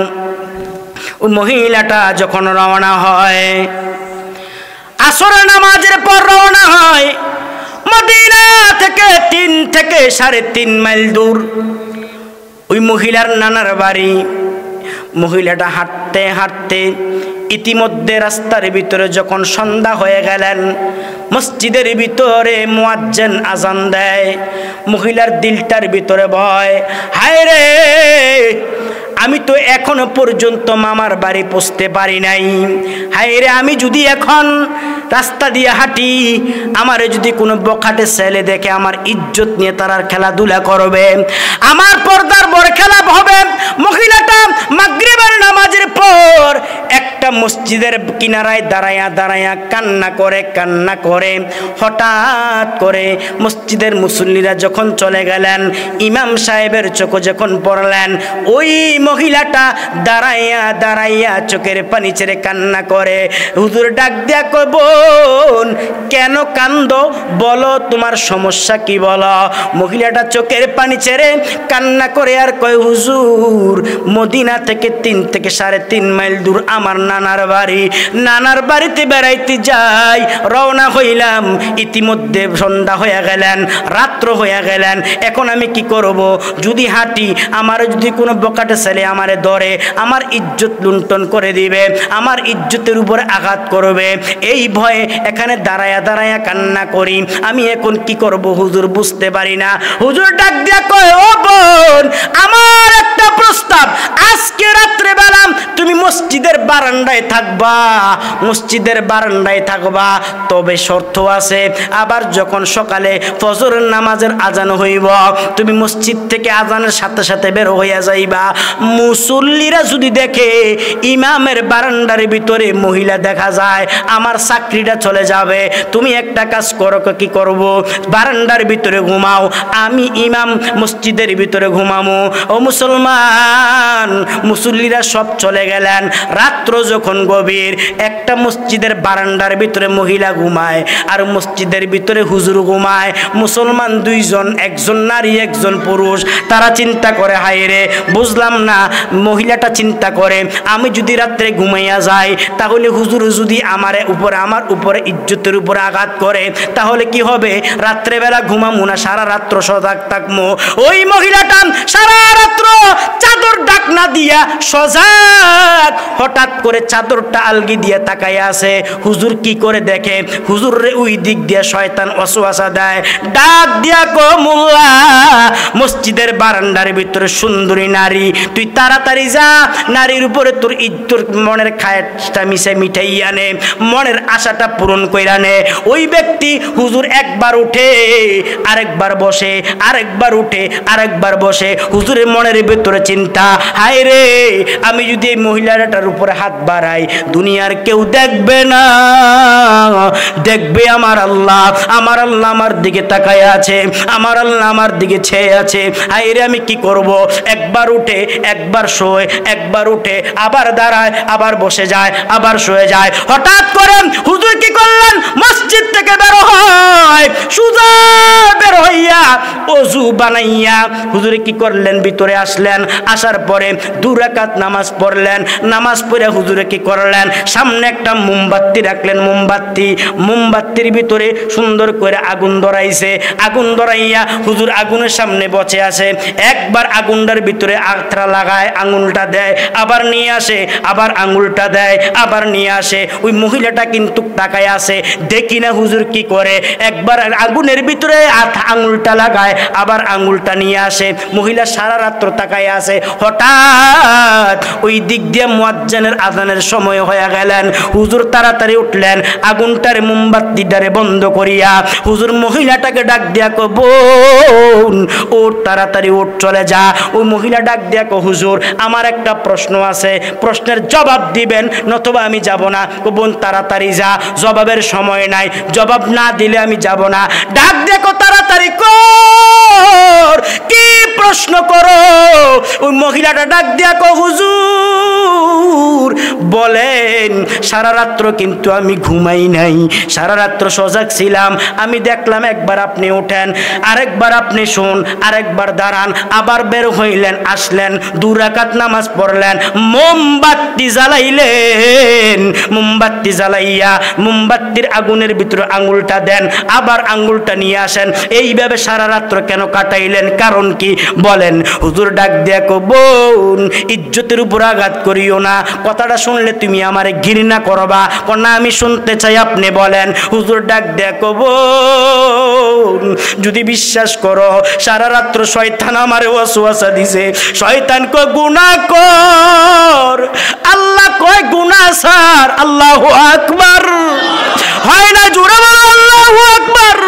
ওই মহিলাটা যখন রওনা হয়, আসরের নামাজের পর রওনা হয়, মদিনা থেকে 3 থেকে 3.5 মাইল দূর ওই মহিলার নানার বাড়ি। মহিলাটা হাঁটতে হাঁটতে ইতিমধ্যে রাস্তার ভিতরে যখন সন্ধ্যা হয়ে গেলেন, মসজিদের ভিতরে মুয়াজ্জিন আজান দেয়। মহিলার দিলটার ভিতরে ভয়, হায় রে, আমি তো এখনো পর্যন্ত মামার বাড়ি পৌঁছতে পারি নাই। হায় রে, আমি যদি এখন রাস্তা দিয়ে হাঁটি, আমারে যদি কোনো বখাটে ছেলে দেখে আমার ইজ্জত নিয়ে তারা খেলাধুলা করবে, আমার পর্দার বর খেলা হবে। মহিলাটা মাগরিবের নামাজের পর একটা মসজিদের কিনারায় দাঁড়ায়া কান্না করে। হঠাৎ করে মসজিদের মুসল্লিরা যখন চলে গেলেন, ইমাম সাহেবের চোখে যখন পড়লেন, ওই মহিলাটা দাঁড়াইয়া চোখের পানি ছেড়ে কান্না করে। হুজুর ডাক দিয়া কয়, বোন কেন কান্দো, বলো তোমার সমস্যা কি বলো। মহিলাটা চোখের পানি ছেড়ে কান্না করে আর কয়, হুজুর মদিনা থেকে 3 থেকে 3.5 মাইল দূর আমার নানার বাড়ি। নানার বাড়িতে বেড়াইতে যাই, রওনা হইলাম, ইতিমধ্যে সন্ধ্যা হয়ে গেলেন, রাত্র হয়ে গেলেন। এখন আমি কি করব? যদি হাঁটি, আমার যদি কোনো বকাটে ছেলে আমারে ধরে, আমার ইজ্জত লুণ্ঠন করে দিবে, আমার ইজ্জতের উপরে আঘাত করবে। এই ভয়ে এখানে দাঁড়ায়া কান্না করি। আমি এখন কি করব হুজুর, বুঝতে পারি না। হুজুর ডাক দিয়া কয়, ও বোন, আমার একটা প্রস্তাব, আজকে রাত্রে বালাম তুমি মসজিদের বারান্দায় থাকবা, মসজিদের বারান্দায় থাকবা, তবে শর্ত আছে। আবার যখন সকালে ফজরের নামাজের আজান হইব তুমি মসজিদ থেকে আজানের সাথে সাথে বের হইয়া যাইবা। মুসল্লিরা যদি দেখে ইমামের বারান্দার ভিতরে মহিলা দেখা যায়, আমার চাকরিটা চলে যাবে। তুমি একটা কাজ করো, কি করব? বারান্দার ভিতরে ঘুমাও, আমি ইমাম মসজিদের ভিতরে ঘুমামো। ও মুসলমান, মুসল্লিরা সব চলে গেলেন। রাত্র যখন গভীর, একটা মসজিদের বারান্দার ভিতরে মহিলা ঘুমায় আর মসজিদের ভিতরে হুজুর ঘুমায়। মুসলমান দুইজন, একজন নারী একজন পুরুষ। তারা চিন্তা করে, হায় রে, বুঝলাম না। মহিলাটা চিন্তা করে, আমি যদি রাত্রে ঘুমাইয়া যাই তাহলে হুজুর যদি আমার উপরে ইজ্জতের উপরে আঘাত করে তাহলে কি হবে? রাত্রেবেলা ঘুমামু না, সারা রাত্র সজাগ থাকবো। ওই মহিলাটা সারা রাত্র চাদর ডাকনা দিয়া সজাগ। হঠাৎ করে চাদরটা আলগি দিয়ে তাকাইয়া আছে। হুজুর কি করে দেখে? হুজুর রে ওই দিক দিয়ে শয়তান ওয়াসওয়াসা দেয়, ডাক দিয়া কো, মোল্লা, মসজিদের বারান্দার ভিতরে সুন্দরী নারী, তুই তাড়াতাড়ি যা, নারীর উপরে তোর ইজ্জত, মনের খায়টা মিঠাইয়া নে, মনের আশাটা পূরণ কইরা নে। ওই ব্যক্তি হুজুর একবার উঠে আরেকবার বসে, আরেকবার উঠে আরেকবার বসে। হুজুরের মনের ভিতরে চিন্তা, হায় রে, আমি যদি এই মহিলাটার উপরে হাত বাড়াই দুনিয়ার কেউ দেখবে না, দেখবে আমার আল্লাহ। আমার আল্লাহ আমার দিকে তাকায় আছে, আমার আল্লাহ আমার দিকে চেয়ে আছে। হায় রে, আমি কি করব? একবার উঠে একবার শোয়, একবার উঠে আবার দাঁড়ায়, আবার বসে যায়, আবার শুয়ে যায়। হঠাৎ করে হুজুর কি করলেন? মসজিদ থেকে বের হয়, সুজা বের হইয়া ওযু বানাইয়া হুজুরে কি করলেন? ভিতরে আসলেন। আসার পরে 2 রাকাত নামাজ পড়লেন। নামাজ পড়ে হুজুরে কি করলেন? সামনে একটা মোমবাতি রাখলেন। মোমবাতির ভিতরে সুন্দর করে আগুন ধরাইছে। আগুন ধরাইয়া হুজুর আগুনের সামনে বসে আছে। একবার আগুনটার ভিতরে আত্রা লাগায়, আঙুলটা দেয়, আবার নিয়ে আসে, আবার আঙুলটা দেয়, আবার নিয়ে আসে। ওই মহিলাটা কিন্তু তাকায় আছে, দেখি না হুজুর কি করে। একবার আগুনের ভিতরে আঙুলটা লাগায়, আবার আঙুলটা নিয়ে আসে। মহিলা সারা রাত্র তাকায় আছে। হঠাৎ ওই দিক দিয়ে মুয়াজ্জিনের আজানের সময় হয়ে গেলেন। হুজুর তাড়াতাড়ি উঠলেন, আগুনটার মোমবাতিটারে বন্ধ করিয়া হুজুর মহিলাটাকে ডাক দিয়া কো, বোন ওঠ, তাড়াতাড়ি ওঠ, চলে যা। ওই মহিলা ডাক দিয়া কো, হুজুর আমার একটা প্রশ্ন আছে, প্রশ্নের জবাব দিবেন, নতুবা আমি যাব না। বোন তাড়াতাড়ি যা, জবাবের সময় নাই, জবাব না দিলে আমি যাব না। ডাক দেখো, তাড়াতাড়ি কর, কি প্রশ্ন করো? ওই মহিলাটা ডাক দিয়া কো, হুজুর বলেন, সারা রাত্র কিন্তু আমি ঘুমাই নাই, সারা রাত্র সজাগ ছিলাম। আমি দেখলাম একবার আপনি ওঠেন, আরেকবার আপনি শুন, আরেকবার দাঁড়ান, আবার বের হইলেন, আসলেন, 2 রাকাত নামাজ পড়লেন, মোমবাতি জ্বালাইলেন। মোমবাতি জ্বালাইয়া মোমবাতির আগুনের ভিতরে আঙুলটা দেন, আবার আঙুলটা নিয়ে আসেন। এইভাবে সারা রাত্র কেন কাটাইলেন? কারণ কি বলেন? হুজুর ডাক দিয়া কো, বোন ইজ্জতের উপর আঘাত করিও না, কথাটা শুনলে তুমি আমারে ঘৃণা করবা। না, আমি শুনতে চাই, আপনি বলেন। হুজুর ডাক দিয়া কো, বোন যদি বিশ্বাস করো, সারা রাত্র শয়তান আমারে ওয়াসওয়াসা দিছে। শয়তান কো, গুনাহ কর, আল্লাহ কয় গুনাহ ছাড়। আল্লাহু আকবার, হয় না? জোরে বলো আল্লাহু আকবার।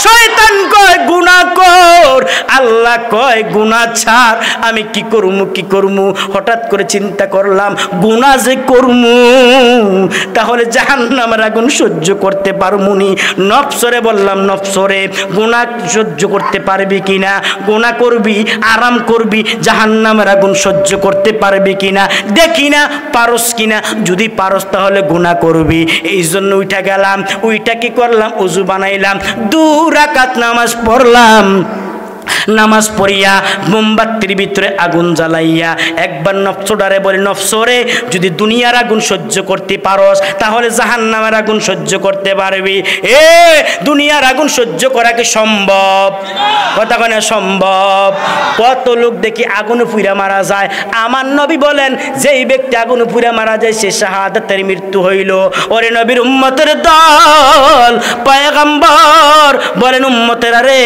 শয়তান কয় গুনাহ কর, আল্লাহ কয় গুনাহ ছাড়। আমি কি করমু, কি করমু? হঠাৎ করে চিন্তা করলাম, গুনাহ যে করমু তাহলে জাহান্নামের আগুন সহ্য করতে পারমুনি। নফসরে বললাম, নফসরে গুনাহ সহ্য করতে পারবি কিনা? গুনাহ করবি, আরাম করবি, জাহান্নামের আগুন সহ্য করতে পারবি কিনা দেখি না, পারস কিনা। যদি পারস তাহলে গুনাহ করবি। এই জন্য উঠা গেলাম, উইটা কি করলাম? ওযু বানাইলাম, 2 রাকাত নামাজ পড়লাম। নামাজ পড়িয়া মোমবাতির ভিতরে আগুন জ্বালাইয়া একবার নফসডারে বলি, নফসরে যদি দুনিয়ার আগুন সহ্য করতে পারস তাহলে জাহান্নামের আগুন সহ্য করতে পারবি। দুনিয়ার আগুন সহ্য করা কি সম্ভব? কথা কয় না সম্ভব? কত লোক দেখি আগুনে পুড়া মারা যায়। আমার নবী বলেন, যেই ব্যক্তি আগুনে পুড়া মারা যায় সে শাহাদাতের মৃত্যু হইল। ওরে নবীর উম্মতের দল, পয়গম্বর বলেন, উম্মতেরা রে,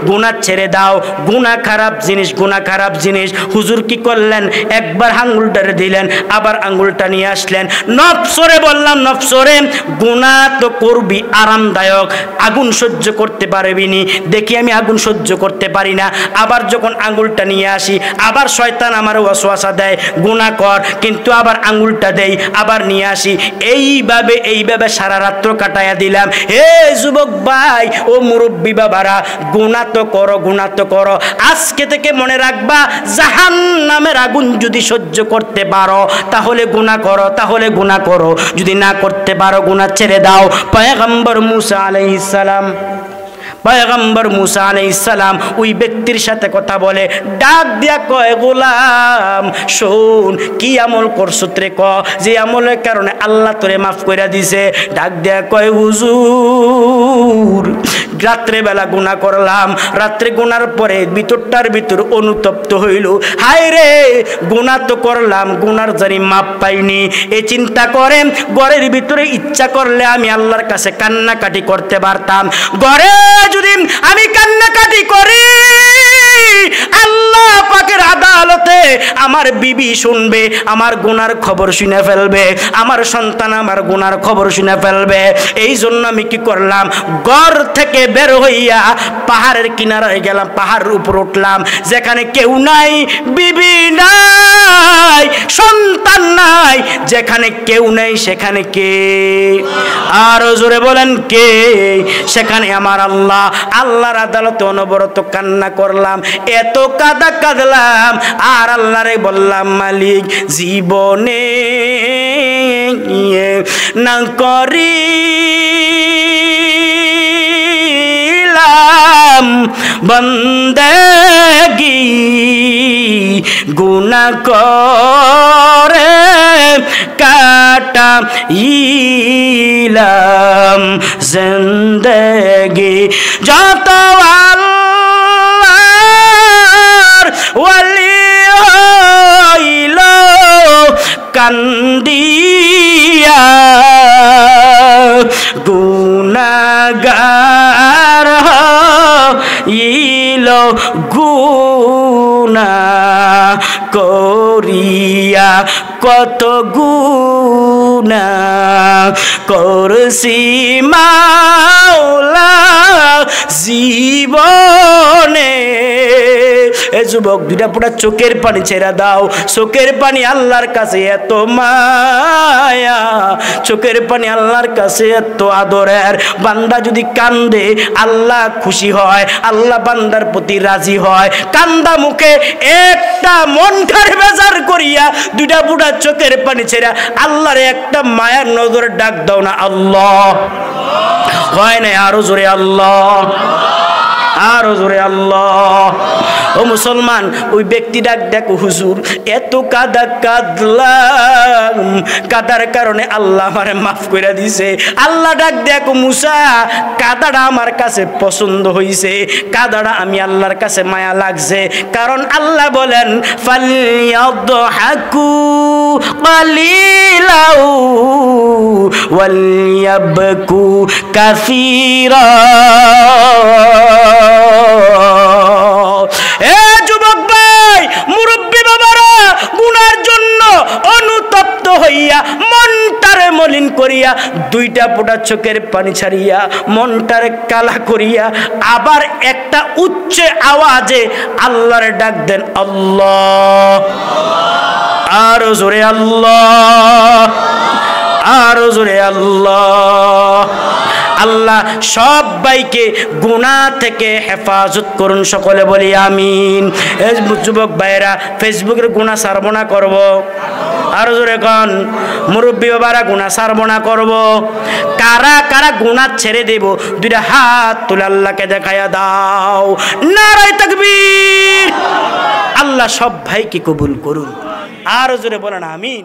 গুনাহ ছেড়ে দাও। গুনাহ খারাপ জিনিস, গুনাহ খারাপ জিনিস। হুজুর কি করলেন? একবার আঙ্গুলটারে দিলেন, আবার আঙ্গুলটা নিয়ে আসলেন। নফসরে বললাম, নফসরে গুনাহ তো করবি, আরামদায়ক, আগুন সহ্য করতে পারবি নি। দেখি আমি আগুন সহ্য করতে পারি না। আবার যখন আঙ্গুলটা নিয়ে আসি, আবার শয়তান আমার ওয়াসওয়াসা দেয় গুনাহ কর, কিন্তু আবার আঙ্গুলটা দেই, আবার নিয়ে আসি। এইভাবে সারা রাত্র কাটাইয়া দিলাম। হে যুবক ভাই, ও মুরব্বী বাবারা, গুনাহ তো করো, গুনাহ তো করো। আজকে থেকে মনে রাখবা, জাহান্নামের আগুন যদি সহ্য করতে পারো তাহলে গুনাহ করো, তাহলে গুনাহ করো। যদি না করতে পারো, গুনাহ ছেড়ে দাও। পয়গম্বর মুসা আলাইহিস সালাম, পয়গম্বর মুসা আলাইহিস সালাম ওই ব্যক্তির সাথে কথা বলে, ডাক দিয়া কয়, গোলাম শোন, কি আমল করছো রে? ক যে আমলের কারণে আল্লাহ তোরে মাফ কইরা দিছে। ডাক দিয়া কয়, হুজুর রাত্রে বেলা গুনাহ করলাম, রাত্রে গুনার পরে ভিতরটার ভিতর অনুতপ্ত হইল, হায় রে গুনাহ তো করলাম, গুনার জানি মাপ পাইনি। এই চিন্তা করে ঘরের ভিতরে ইচ্ছা করলে আমি আল্লাহর কাছে কান্নাকাটি করতে পারতাম। ঘরে যদি আমি কান্নাকাটি করি, আল্লাহ পাকের আদালতে আমার বিবি শুনবে, আমার গুনার খবর শুনে ফেলবে, আমার সন্তান আমার গুনার খবর শুনে ফেলবে। এই জন্য আমি কি করলাম, ঘর থেকে বের হইয়া পাহাড়ের কিনারায় গেলাম, পাহাড়ের উপর উঠলাম, যেখানে কেউ নাই, বিবি নাই, সন্তান নাই, যেখানে কেউ নেই সেখানে কে? আরো জোরে বলেন কে? সেখানে আমার আল্লাহ। আল্লাহর আদালতে অনবরত কান্না করলাম, এত কাঁদলাম, আর আল্লাহরে বললাম, মালিক জীবনে না করিলাম বন্দেগি, গুনাহ করে কাটাইলাম জিন্দেগি। যত আল্লাহর ওয়ালি হইল কান্দিয়া, গুনাহগার হইল গুনাহ করিয়া, কত গুনাহ করছি মাওলা জীবনে। এ যুবক, দুইটা পুরা চোখের পানি ছেড়ে দাও। চোখের পানি আল্লাহর কাছে এত মায়া, চোখের পানি আল্লাহর কাছে এত আদরের। বান্দা যদি কান্দে আল্লাহ খুশি হয়, আল্লাহ বান্দার প্রতি রাজি হয়। কান্দা মুখে একটা মনটার বেজার করিয়া দুইটা বুড়া চোখের পানি ছেড়ে আল্লাহর একটা মায়ার নজর ডাক দাও না, আল্লাহ। হয় না? আরো জোরে আল্লাহ, আরো জোরে আল্লাহ। ও মুসলমান, ওই ব্যক্তি ডাক দেখো, হুজুর এত কাঁদলাম, কাদার কারণে আল্লাহ আমারে মাফ করে দিছে। আল্লাহ ডাক দেখো, মুসা কাদাটা আমার কাছে পছন্দ হইছে, কাদাটা আমি আল্লাহর কাছে মায়া লাগছে। কারণ আল্লাহ বলেন, ফালইয়াদহাকু কালিলাউ ওয়ালইয়াবকু কাসীরা। এ যুবক ভাই, মুরব্বী বাবারা, গুনার জন্য অনুতপ্ত হইয়া মনটারে মলিন করিয়া দুইটা ফোঁটা চোখের পানি ছাড়িয়া মনটারে কালা করিয়া আবার একটা উচ্চ আওয়াজে আল্লাহরে ডাক দেন, আল্লাহ। আরো জোরে আল্লাহ, আরো জোরে আল্লাহ। আল্লাহ সবাইকে গুনাহ থেকে হেফাজত করুন, সকলে বলি আমিন। এই যুবক ভাইরা, ফেসবুকের গুনাহ ছাড়বো না করব? আরো জোরে কন। মুরব্বী বাবারা, গুনাহ ছাড়বো না করব? কারা কারা গুনাহ ছেড়ে দেব? দুইটা হাত তুলে আল্লাহকে দেখায়া দাও। নারায়ে তাকবীর। আল্লাহ সব ভাইকে কবুল করুন। আরো জোরে বলেন আমিন।